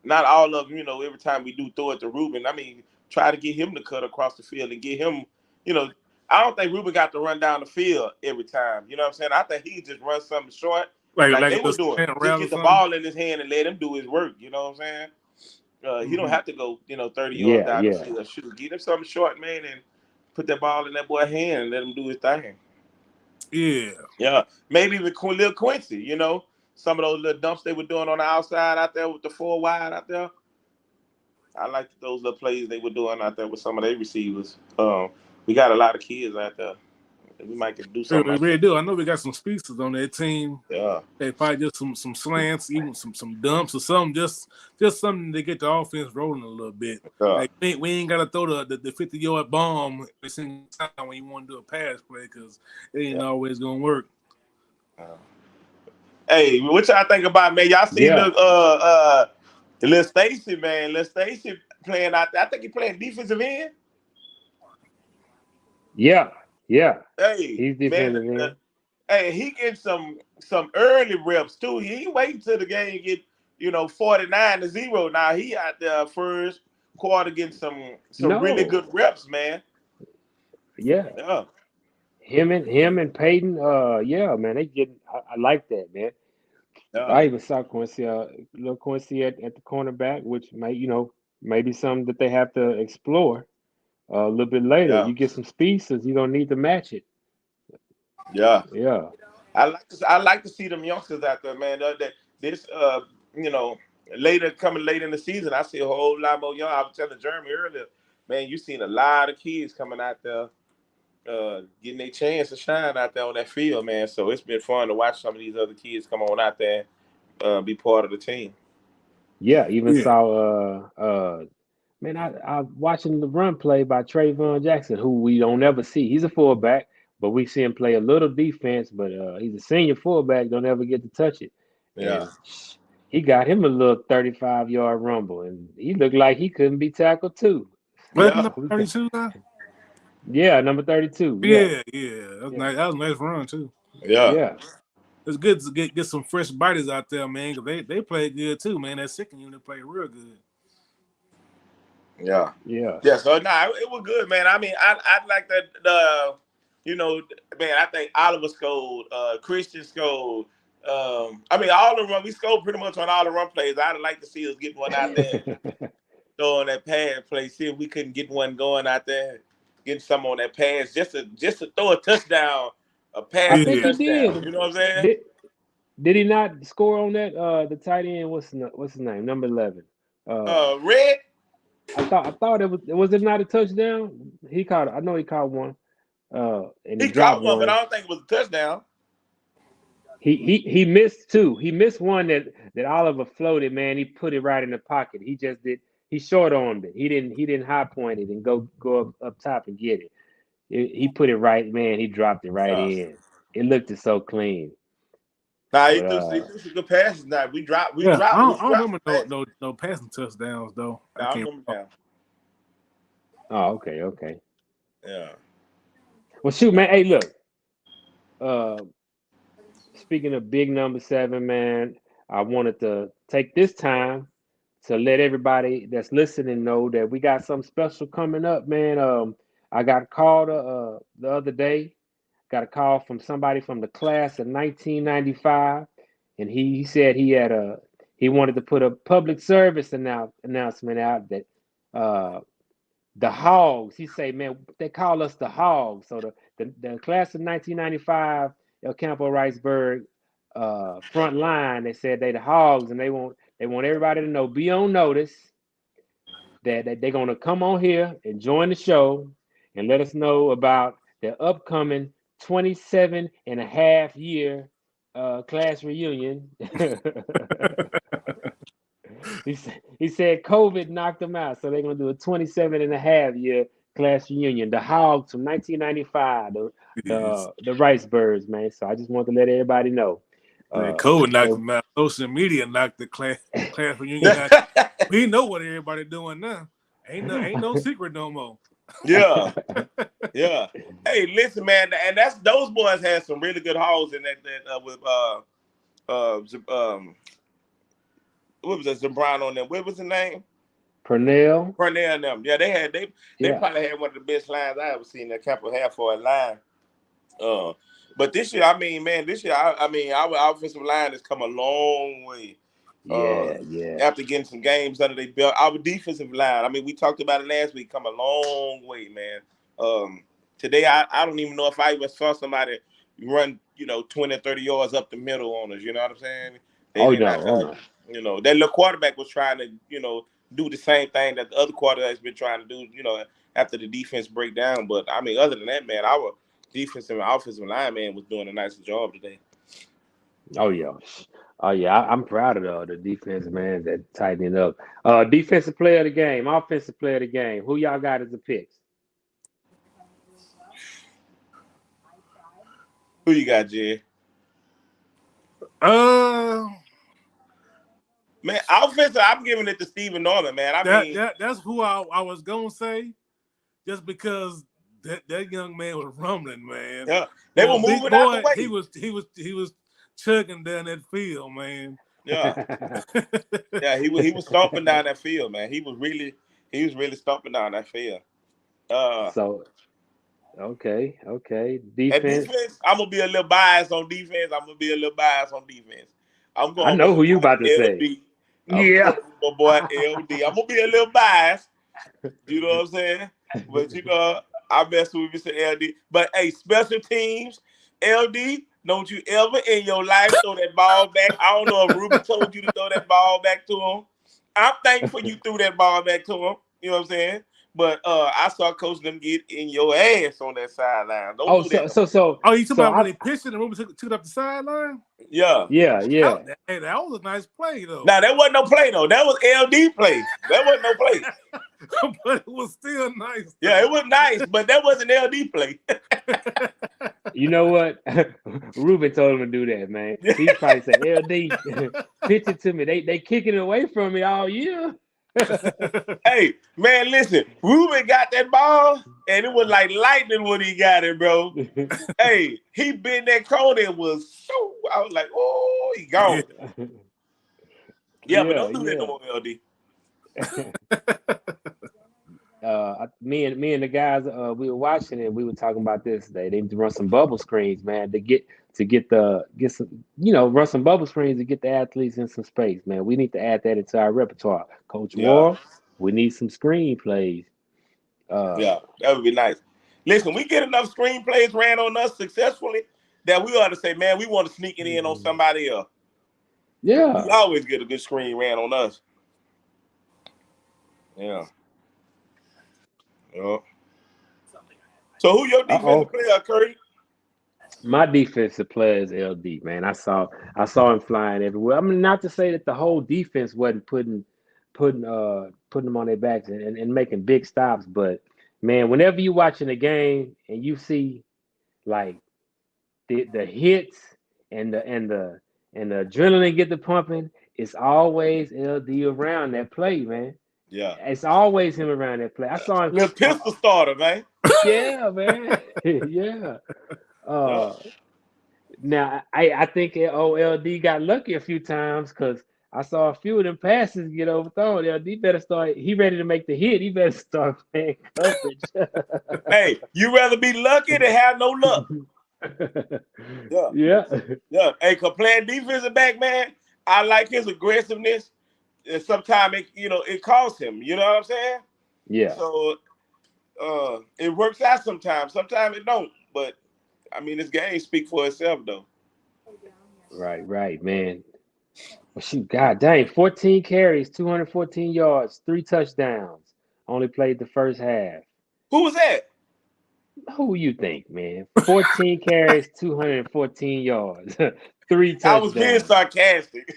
not all of them, every time we do throw it to Ruben, I mean, try to get him to cut across the field and get him, you know, I don't think Ruben got to run down the field every time. You know what I'm saying? I think he just run something short like like they a were little doing. slant Just route or get the something. ball in his hand and let him do his work. You know what I'm saying? He don't Hmm. have to go, 30 yards Yeah, down the yeah. field. Shoot, get him something short, man, and put that ball in that boy's hand and let him do his thing. Yeah, Yeah, maybe even Lil Quincy. Some of those little dumps they were doing on the outside out there with the four wide out there. I like those little plays they were doing out there with some of their receivers. We got a lot of kids out there. We might could do we something like really that. do. I know we got some speedsters on that team. Yeah, They probably just some slants, even some dumps or something. Just something to get the offense rolling a little bit. yeah. Like we ain't gotta throw the 50-yard bomb every single time when you want to do a pass play because it ain't Yeah. always gonna work. Uh, hey, what y'all think about, man? Y'all see Yeah. Lil Stacy, man. Lil Stacy playing out there. I think he playing defensive end. Yeah. Yeah. Hey, He's man. defensive end. Hey, he getting some early reps too. He ain't waiting till the game get 49-0. Now he out there first quarter getting some really good No. reps, man. Yeah. Yeah, Him and Peyton, yeah, man, they getting I like that, man. yeah, I even saw Quincy, little Quincy at the cornerback, which maybe something that they have to explore. a little bit later. Yeah, You get some speedsters, you're gonna need to match it. yeah. Yeah, I like to see them youngsters out there, man. This you know, coming late in the season, I see a whole lot more young. I was telling Jeremy earlier, man, you seen a lot of kids coming out there, getting their chance to shine out there on that field, man. So it's been fun to watch some of these other kids come on out there, be part of the team. yeah. Even Yeah. saw man, I watching the run play by Trayvon Jackson, who we don't ever see. He's a fullback, but we see him play a little defense. But he's a senior fullback, don't ever get to touch it. Yeah, And he got him a little 35-yard rumble, and he looked like he couldn't be tackled too. But yeah, number 32 now? Yeah, number 32. Yeah, Yeah, yeah. That's yeah, nice. That was a nice run too. yeah, yeah, It's good to get some fresh bodies out there, man. Cause they play good too, man. That second unit played real good. yeah. yeah. Yeah, so it was good, man. I mean, I like the you know, man. I think Oliver scored, Christian scored. I mean, all the run we scored pretty much on all the run plays. I'd like to see us get one out there, throwing that pass play. See if we couldn't get one going out there, getting some on that pass, just to throw a touchdown, a I pass think he touchdown. did. You know what I'm saying? Did did he not score on that? The tight end. What's his name? Number 11. Red. I thought it was it not a touchdown? He caught. I know he caught one. And he He dropped caught one, but one. I don't think it was a touchdown. He missed two. He missed one that Oliver floated. Man, he put it right in the pocket. He just did. He short armed it. He didn't high point it and go up top and get it. He put it right. Man, he dropped it right Yeah. in. It looked so clean. Nah, he But threw some good passes. Now we dropped. We Yeah, dropped. I We don't dropped. remember no passing touchdowns though. I Nah, I can't. remember now. oh, okay. Yeah. Well, shoot, man. Hey, look. Uh, Speaking of big number 7, man, I wanted to take this time to let everybody that's listening know that we got something special coming up, man. I got called the other day. Got a call from somebody from the class of 1995, and he said he wanted to put a public service announcement out that uh, the Hogs. He say, man, they call us the Hogs. So the class of 1995, El Campo Riceburg front line, they said they the Hogs, and they want everybody to know, be on notice that they're gonna come on here and join the show and let us know about their upcoming 27 and a half year class reunion. He said COVID knocked them out, so they're gonna do a 27 and a half year class reunion. The Hogs from 1995, Yes. the Rice Birds, man. So I just want to let everybody know. Man, COVID knocked So them out. Social media knocked the class reunion out. We know what everybody doing now. Ain't no secret no more. Yeah. Yeah. Hey, listen, man, and that's those boys had some really good hauls in that with what was that? Zabron on them. What was the name? Purnell, Purnell and them. Yeah, they yeah, probably had one of the best lines I ever seen that Capital had for a line. But this year, I mean, man, I mean, our offensive line has come a long way. yeah. After getting some games under their belt, our defensive line. I mean, we talked about it last week. Come a long way, man. Today, I don't even know if I even saw somebody run, 20, 30 yards up the middle on us. You know what I'm saying? Oh no. That little quarterback was trying to, do the same thing that the other quarterback's been trying to do, after the defense break down. But I mean, other than that, man, our defensive and offensive line, man, was doing a nice job today. Oh yeah. I'm proud of the defense, man, that tightening up. Defensive player of the game, offensive player of the game. Who y'all got as the picks? Who you got, Jay? Man, offensive, I'm giving it to Stephen Norman, man. That's who I was gonna say, just because that young man was rumbling, man. Yeah, they were moving out the way. He was chugging down that field, man. Yeah, yeah, he was stomping down that field, man. He was really stomping down that field. So, okay, At defense. defense, I'm gonna be a little biased on defense. I'm going. I know who you about to say. I'm Yeah. going with my boy LD. I'm gonna be a little biased. You know what I'm saying? But I mess with Mr. LD. But hey, special teams, LD, don't you ever in your life throw that ball back. I don't know if Ruben told you to throw that ball back to him. I'm thankful you threw that ball back to him. You know what I'm saying? But I saw Coach them get in your ass on that sideline. Don't do that. Oh, you talking about when they pitched it and Ruben took it up the sideline? Yeah. That was a nice play though. Now that wasn't no play though. That was LD play. That wasn't no play. But it was still nice. Yeah, it was nice, but that wasn't LD play. You know what? Ruben told him to do that, man. He probably said, LD, pitch it to me. They kicking it away from me all year. Hey, man, listen. Ruben got that ball, and it was like lightning when he got it, bro. Hey, he bent that corner and was so. I was like, oh, he gone. Yeah, but don't do that no more, LD. Me and the guys, we were watching it. We were talking about this today. They need to run some bubble screens, man, run some bubble screens to get the athletes in some space, man. We need to add that into our repertoire. Coach Moore, we need some screen plays. Yeah, that would be nice. Listen, we get enough screenplays ran on us successfully that we ought to say, man, we want to sneak it in on somebody else. Yeah. We always get a good screen ran on us. Yeah. Yeah. So who your defensive player, Curry? My defensive player is LD, man. I saw him flying everywhere. I mean, not to say that the whole defense wasn't putting them on their backs and making big stops, but man, whenever you watching a game and you see like the hits and the adrenaline get the pumping, it's always LD around that play, man. Yeah, it's always him around that play. I saw him. The pistol starter, man. Yeah, man. Yeah. Now I think LD got lucky a few times because I saw a few of them passes get overthrown. LD better start. He ready to make the hit. He better start playing coverage. Hey, you rather be lucky than have no luck. Yeah. Hey, cause playing defensive back, man, I like his aggressiveness. And sometimes it costs him. You know what I'm saying? Yeah. So it works out sometimes. Sometimes it don't. But I mean, this game speaks for itself, though. Right, man. Well, shoot, God dang, 14 carries, 214 yards, 3 touchdowns. Only played the first half. Who was that? Who you think, man? 14 carries, 214 yards, 3 touchdowns. I was being sarcastic.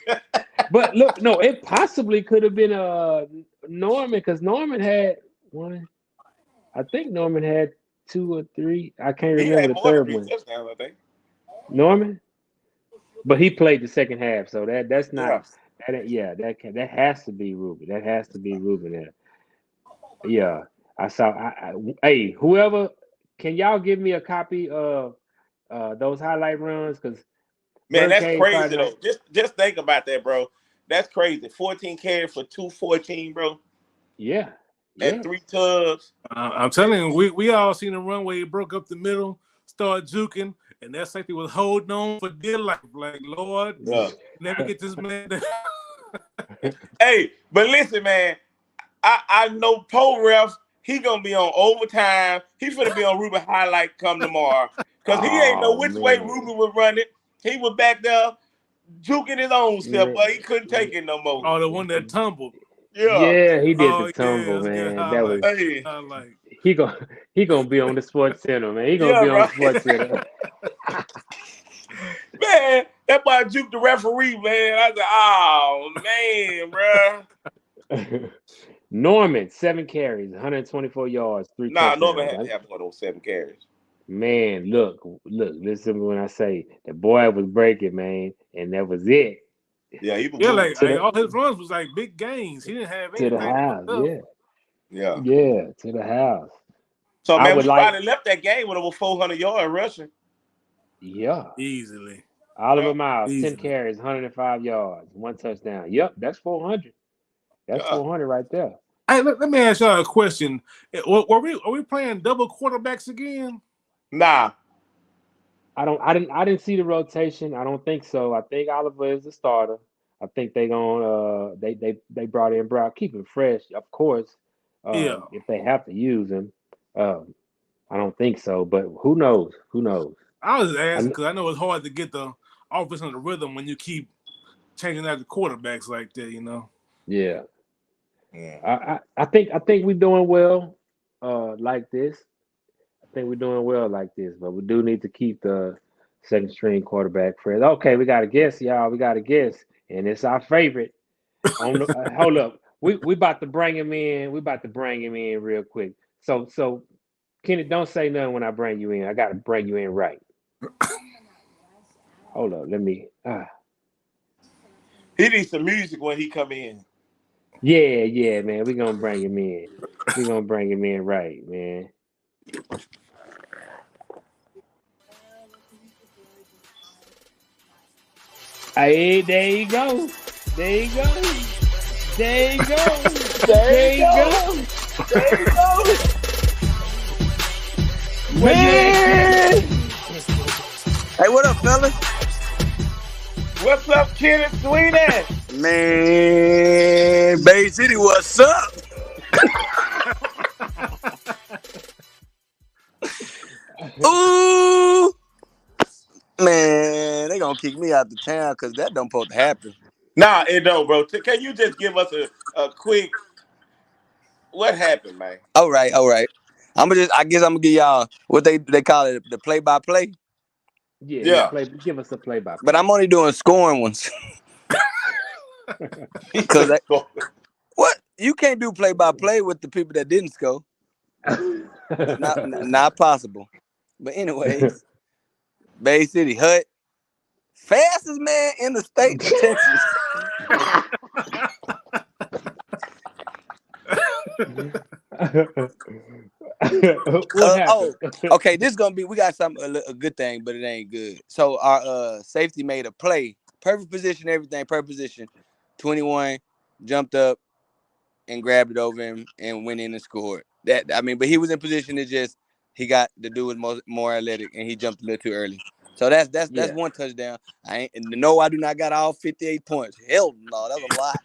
But look, no, it possibly could have been Norman because Norman had one. I think Norman had 2 or 3. I can't remember the third one. Touchdowns, I think. Norman, but he played the second half, so that's not. Yeah. That has to be Ruben. That has to be Ruben there. Yeah, I saw. Hey, whoever, can y'all give me a copy of those highlight runs? Because man, that's crazy though. Just think about that, bro. That's crazy. 14 carries for 214, bro. Yeah. And 3 tubs. I'm telling you, we all seen the run where he broke up the middle, started juking, and that safety was holding on for dear life. Like, Lord, never get this man down. Hey, but listen, man, I know Poe Ref, he gonna be on overtime. He finna be on Ruben highlight come tomorrow. Because he ain't know which way Ruben was running. He was back there juking his own step, but he couldn't take it no more. Oh, the one that tumbled. Yeah, he did the tumble, man. That was he gonna be on the Sports Center, man. He gonna be on the Sports Center. Man, that boy juked the referee, man. I said, oh man, bro. Norman, 7 carries, 124 yards, 3 touchdowns. Norman had to have one of those 7 carries. Man, look, listen to me when I say the boy was breaking, man, and that was it. Yeah, he was like all his runs was like big gains. He didn't have anything. To the house, yeah, to the house. So man, we probably left that game with over 400 yards rushing. Yeah, easily. Oliver Miles, 10 carries, 105 yards, 1 touchdown. Yep, that's 400. That's 400 right there. Hey, let me ask y'all a question. Are we playing double quarterbacks again? Nah. I didn't see the rotation. I don't think so. I think Oliver is the starter. I think they brought in Brown, keep him fresh, of course. If they have to use him. I don't think so, but who knows? Who knows? I was asking I, because I know it's hard to get the offense on the rhythm when you keep changing out the quarterbacks like that. yeah, Yeah. I think we're doing well. Like this, I think we're doing well like this, but we do need to keep the second string quarterback fresh. Okay, we got a guess, y'all. We got a guess, and it's our favorite. On the, hold up, we about to bring him in. We about to bring him in real quick. So Kenny, don't say nothing when I bring you in. I got to bring you in right. Hold up, let me. He needs some music when he come in. Yeah, man. We gonna bring him in. We gonna bring him in right, man. Hey, there you go. There you go. There you go. There There you you go. go. There you go. Where you at, Man. Hey, what up, fellas? What's up, Kenneth Sweeney? Man, Bay City, what's up? Ooh, man, they gonna kick me out the town because that don't supposed to happen. Nah, it don't, bro. Can you just give us a quick what happened, man? All right. I guess I'm gonna give y'all what they call it, the play by play. Yeah. Yeah. Play. Give us a play by But play. I'm only doing scoring ones. He Cause said, what you can't do play by play with the people that didn't score. Not possible. But anyways, Bay City Hut, fastest man in the state of Texas. What Oh, happened? okay. This gonna be. We got some a good thing, but it ain't good. So our safety made a play, perfect position, everything, perfect position. 21 jumped up and grabbed it over him and went in and scored. But he was in position to just he got the dude was more athletic and he jumped a little too early. So that's Yeah. one touchdown. No, I do not got all 58 points. Hell no, that's a lot.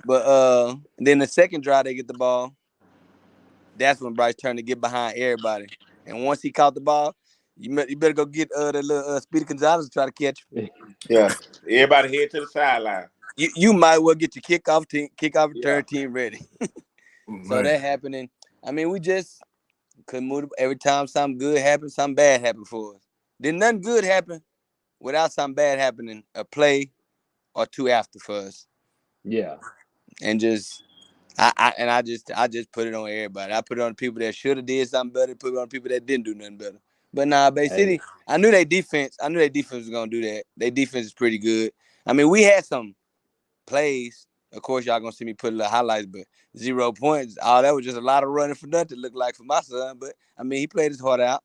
But then the second drive they get the ball. That's when Bryce turned to get behind everybody. And once he caught the ball, you better go get the little Speedy Gonzalez to try to catch him. yeah. Everybody head to the sideline. You might well get your kickoff Yeah. return team ready. So Man. that happening. I mean, we just couldn't move every time something good happened, something bad happened for us. Did nothing good happen without something bad happening, a play or two after for us. Yeah. And just I just put it on everybody. I put it on the people that should have did something better, put it on the people that didn't do nothing better. But nah, Bay Hey. City, I knew their defense was gonna do that. Their defense is pretty good. I mean, we had some plays. Of course, y'all gonna see me put a little highlights, but 0 points. Oh, that was just a lot of running for nothing, looked like for my son. But I mean, he played his heart out.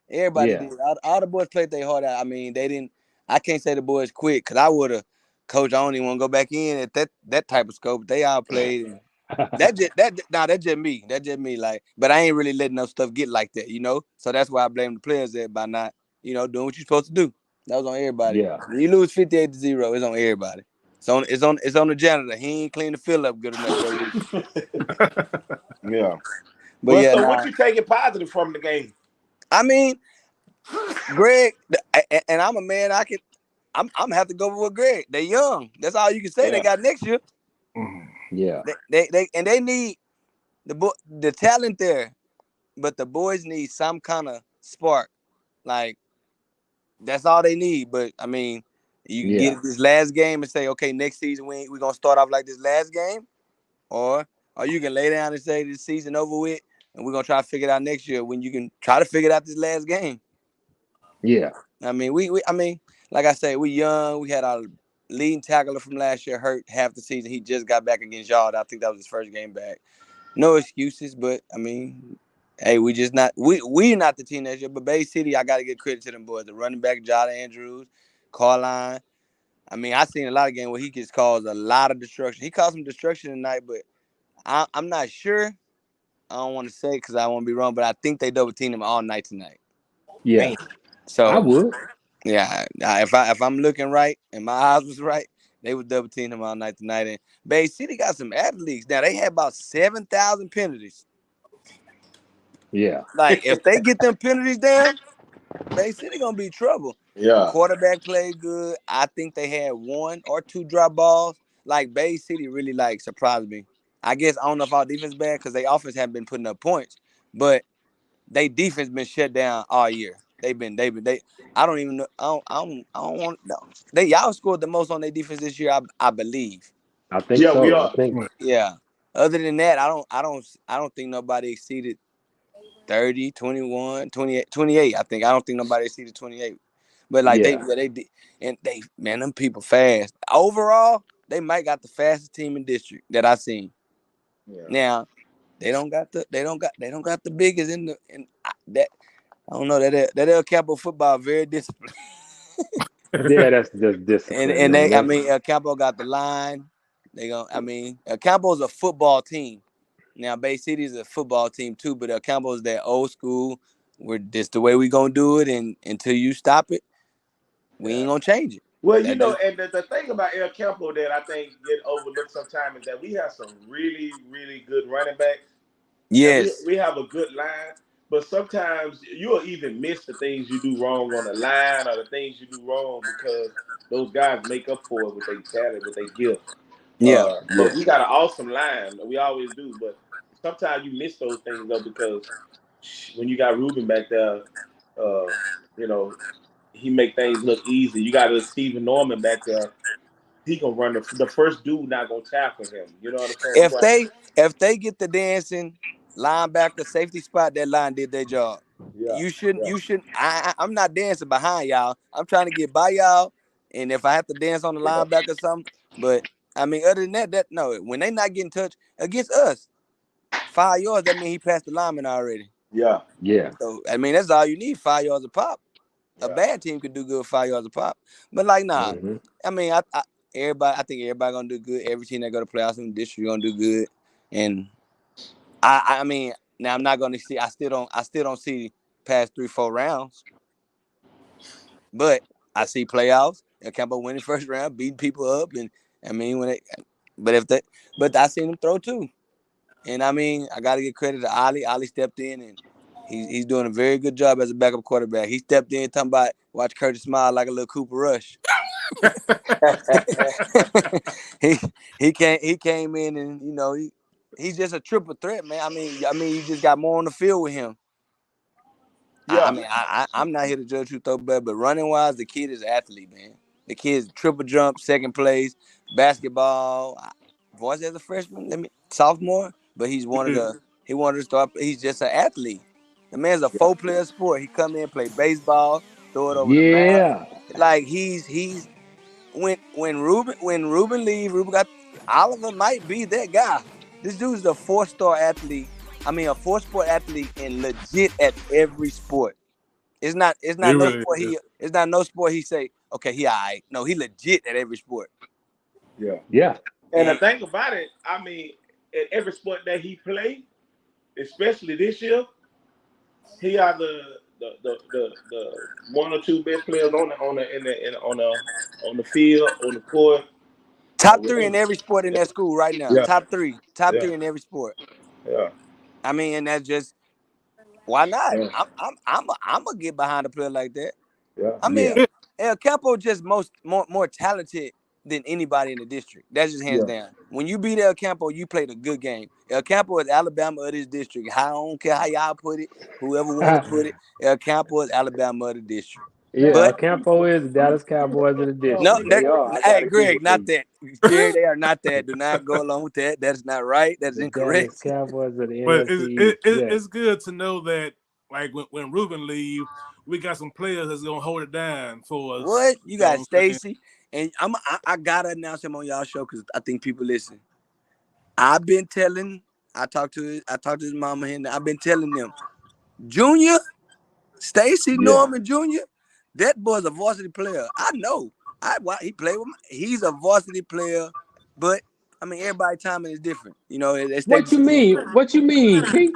Everybody Yeah. did. All the boys played their heart out. I mean, they didn't. I can't say the boys quit because I would have. Coach, I don't even want to go back in at that type of scope. They all played. And that's just me. That's just me. Like, but I ain't really letting no stuff get like that, you know. So that's why I blame the players there by not, doing what you're supposed to do. That was on everybody. Yeah. When you lose 58-0, it's on everybody. It's on the janitor. He ain't cleaned the field up good enough that week. Yeah. But Well, yeah, so what nah. you taking positive from the game? I mean, Greg, and I'm a man. I'm gonna have to go with Greg. They young. That's all you can say. They Yeah. got next year. Yeah. They need the talent there, but the boys need some kind of spark. Like that's all they need. But I mean, you can get Yeah. it this last game and say, okay, next season we're gonna start off like this last game, or you can lay down and say this season over with, and we're gonna try to figure it out next year when you can try to figure it out this last game. Yeah. I mean, I mean, like I said, we young. We had our leading tackler from last year hurt half the season. He just got back against y'all. I think that was his first game back. No excuses, but I mean, hey, we not the team next year. But Bay City, I got to give credit to them boys. The running back, Jada Andrews, Carline. I mean, I seen a lot of games where he just caused a lot of destruction. He caused some destruction tonight, but I'm not sure. I don't want to say because I won't be wrong, but I think they double teamed him all night tonight. Yeah. Man. I So would. yeah, if I'm looking right and my eyes was right, they would double team him all night tonight. And Bay City got some athletes. Now they had about 7,000 penalties. Yeah. Like if they get them penalties down, Bay City gonna be trouble. Yeah. Quarterback played good. I think they had 1 or 2 drop balls. Like Bay City really like surprised me. I guess I don't know if our defense bad because they offense haven't been putting up points, but they defense been shut down all year. They I don't even know. I don't want no. Y'all scored the most on their defense this year, I believe. I think Yeah, we so. are. I think Yeah. Other than that, I don't think nobody exceeded 30, 21, 28, 28. I don't think nobody exceeded 28. But like yeah. they did, and man, them people fast. Overall, they might got the fastest team in district that I seen. Yeah. Now, they don't got the biggest in that. I don't know that El Capo football very disciplined. Yeah, that's just discipline, And man. El Capo got the line. El Capo is a football team. Now Bay City is a football team too, but El Campo is that old school. We're this the way we gonna do it, and until you stop it, we ain't gonna change it. Well, you know, and the thing about El Campo that I think get overlooked sometimes is that we have some really, really good running backs. Yes, we have a good line, but sometimes you'll even miss the things you do wrong on the line or the things you do wrong because those guys make up for it with their talent, with their gift. But we got an awesome line. We always do, but sometimes you miss those things though because when you got Ruben back there, you know, he make things look easy. You got Stephen Norman back there. He gonna run the first dude not gonna tackle him. You know what I'm saying? If they get the dancing linebacker safety spot, that line did their job. Yeah, You shouldn't. I'm not dancing behind y'all. I'm trying to get by y'all, and if I have to dance on the linebacker or something, but I mean, other than that, no. When they not getting touched against us, 5 yards, that means he passed the lineman already. Yeah. So I mean, that's all you need. 5 yards a pop. Yeah. A bad team could do good with 5 yards a pop, but like nah. Mm-hmm. I mean, I think everybody gonna do good. Every team that go to playoffs in the district gonna do good, and I mean, now I'm not gonna see. I still don't see past 3-4 rounds, but I see playoffs. El Campo winning first round, beating people up, and I mean but I seen him throw too, and I mean I got to give credit to Ali. Ali stepped in and he's doing a very good job as a backup quarterback. He stepped in talking about watch Curtis smile like a little Cooper Rush. he came in and you know he's just a triple threat, man. I mean you just got more on the field with him. Yeah. I mean I'm not here to judge who throw better, but running wise, the kid is an athlete, man. The kid's triple jump, second place, basketball. Voice as a freshman, sophomore, but he wanted to start. He's just an athlete. The man's a 4-player sport. He come in, play baseball, throw it over the map. Like he's when Ruben leave, Ruben got Oliver might be that guy. This dude's a 4-star athlete. I mean, a 4-sport athlete and legit at every sport. It's not no sport he say, okay, he all right. No, he legit at every sport. Yeah. And the thing about it, I mean, at every sport that he played, especially this year, he are the 1 or 2 best players on the field, on the court. Top 3 in every sport in that school right now. Yeah. Top 3 in every sport. Yeah. I mean, and that's just why not? Yeah. I'm gonna get behind a player like that. Yeah. I mean, El Campo just more talented than anybody in the district. That's just hands down. When you beat El Campo, you played a good game. El Campo is Alabama of this district. I don't care how y'all put it. Whoever want to put it, El Campo is Alabama of the district. Yeah, but El Campo is the Dallas Cowboys of the district. No, hey, Greg, not that. Jerry, they are not that. Do not go along with that. That's not right. That's incorrect. Dallas Cowboys of the but NFC. It's good to know that, like when Ruben leave, we got some players that's gonna hold it down for us. What you got, Stacy? And I gotta announce him on y'all show because I think people listen. I've been telling. I talked to his mama and I've been telling them, Junior, Stacy Norman Jr. That boy's a varsity player. I know. He played with. He's a varsity player, but I mean, everybody's timing is different. You know. What you mean? What you mean, Pete?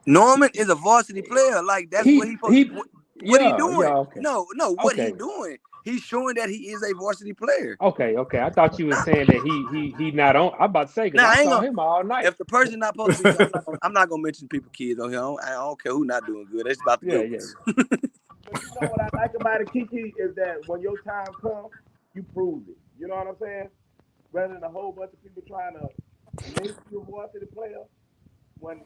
Norman is a varsity player. Like that's what he. What he doing? Yeah, okay. No. What he doing? he's showing that he is a varsity player. Okay. I thought you were saying that he not on. I'm about to say because Nah, I I ain't saw gonna- him all night. If the person not supposed to be, I'm not gonna mention people kids on here. I don't care who not doing good. It's about the Yeah, good yeah. ones. But you know what I like about it, Kiki, is that when your time comes, you prove it. You know what I'm saying? Rather than a whole bunch of people trying to make you a varsity player, when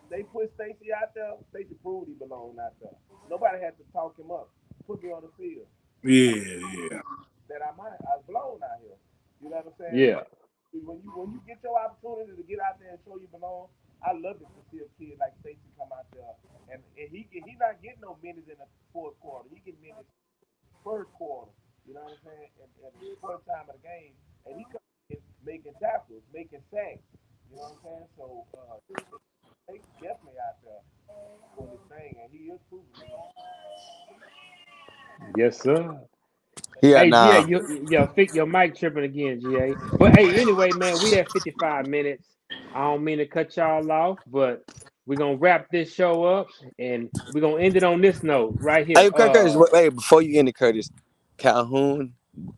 they put Stacy out there, Stacy proved he belonged out there. Nobody had to talk him up. Put me on the field. Yeah. That I was blown out here. You know what I'm saying? Yeah. When you get your opportunity to get out there and show you belong, I love it to see a kid like Stacy come out there and he not getting no minutes in the fourth quarter. He get minutes first quarter. You know what I'm saying? And the first time of the game, and he comes in making tackles, making sacks. You know what I'm saying? So Stacy definitely out there doing his thing, and he is proving it. Yes, sir. Yeah, Hey, nah. GA, your mic tripping again, GA. But hey, anyway, man, we at 55 minutes. I don't mean to cut y'all off, but we're gonna wrap this show up and we're gonna end it on this note right here. Hey, Curtis, wait, before you end it, Curtis, Calhoun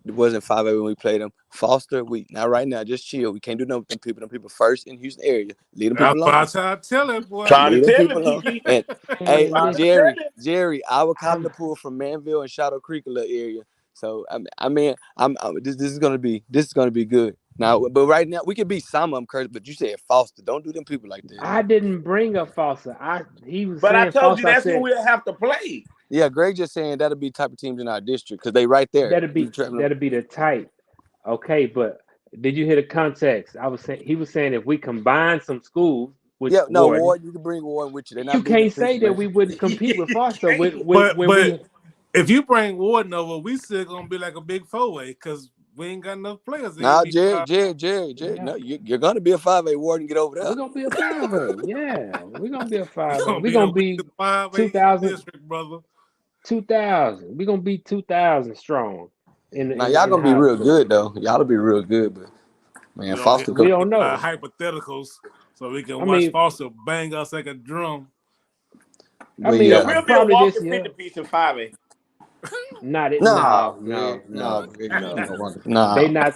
wasn't 5A when we played them. Foster, not right now, just chill. We can't do nothing with them people. Them people first in Houston area. Leave them people alone. That's what I tell it, boy. Trying to Leave them tell people him, alone. Kiki. And hey, Man, Jerry, our cotton the pool from Manville and Shadow Creek a little area. So this is gonna be good. Now, but right now we can beat some of them, Curtis. But you said Foster. Don't do them people like that. I didn't bring up Foster. He was But I saying told you Foster. that's who we'll have to play. Yeah, Greg just saying that'll be type of teams in our district because they right there. That'd be the type. Okay, but did you hear the context? He was saying if we combine some schools with Ward, you can bring Ward with you. You can't say that we wouldn't compete with Foster But if you bring Warden over, we still gonna be like a big 4-way because we ain't got enough players. Now, Jerry, no, you're gonna be a 5A Warden. Get over there. We're gonna be a 5A. Yeah, we're gonna be a 5A. We're gonna be 2,000 district, brother. 2,000. We're gonna be 2,000 strong. Now y'all gonna be real good though. Y'all'll be real good, but man, Foster. We don't know. Hypotheticals, so we can watch Foster bang us like a drum. I mean, we'll be a walking 50 piece in 5A. No. They not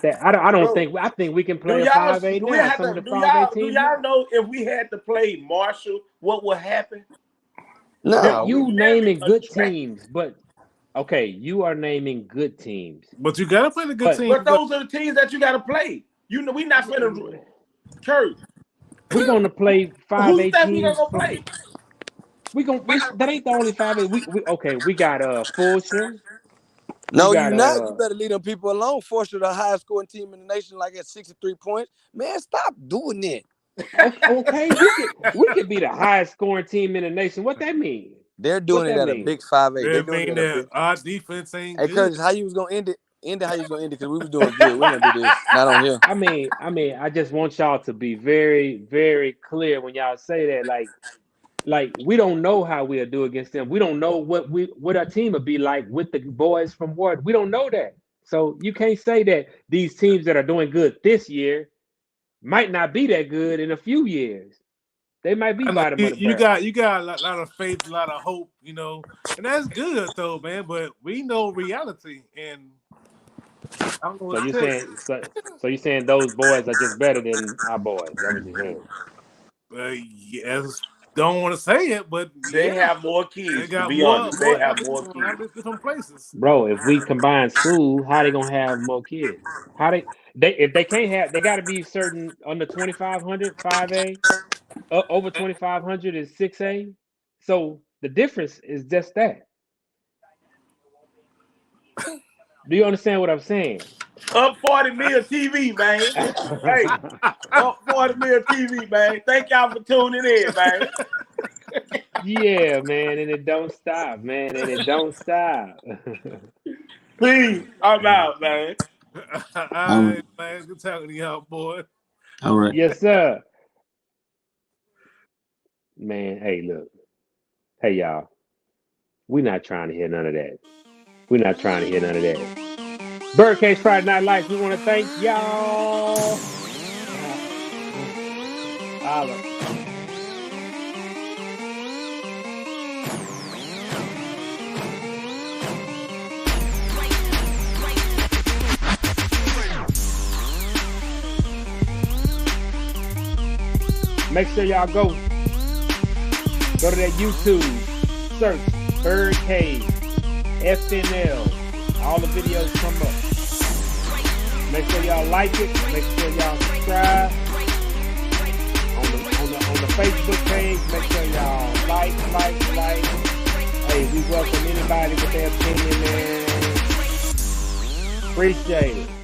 that. I don't think. I think we can play a 5A now. Some of the 5A teams. Do y'all know if we had to play Marshall, what would happen? No, you naming good teams, but okay, you are naming good teams. But you gotta play the good teams. But those are the teams that you gotta play. You know, we not gonna Kurt. We're gonna play 5A Who's that teams. we gonna play? That ain't the only 5A. We got Fulshire. No, you're not. You better leave them people alone. Force the highest scoring team in the nation, like at 63 points. Man, stop doing it. Okay, we could be the highest scoring team in the nation. What that mean? They're doing it at a big 5A. They're doing it at our defense ain't good. Hey, Curtis, how you was gonna end it? How you was gonna end it? Because we was doing good. We're gonna do this. Not on here. I mean, I just want y'all to be very, very clear when y'all say that. Like we don't know how we'll do against them. We don't know what our team would be like with the boys from Ward. We don't know that. So you can't say that these teams that are doing good this year might not be that good in a few years. They might be bottom of the barrel. You got a lot of faith, a lot of hope, and that's good though, man. But we know reality, and I don't know so you're saying those boys are just better than our boys? That's what you're saying. Yes. Don't want to say it, but they have more kids. They got to be honest, they have more kids. Different places. Bro, if we combine schools, how they gonna have more kids? How they if they can't have, they got to be certain under 2,500 5A, over 2,500 is 6A. So the difference is just that. Do you understand what I'm saying? Up 40 mil TV, man. Hey, up 40 mil TV, man. Thank y'all for tuning in, man. Yeah, man, and it don't stop, man, and it don't stop. Please, I'm out, man. All right, man. Good talking to y'all, boy. All right. Yes, sir. Man, hey, look. Hey, y'all. We're not trying to hear none of that. We're not trying to hear none of that. Birdcage Friday Night Lights, we want to thank y'all. Make sure y'all go to that YouTube, search Birdcage, SNL. All the videos come up. Make sure y'all like it. Make sure y'all subscribe on the Facebook page. Make sure y'all like. Hey, we welcome anybody with their opinion, man. Appreciate it.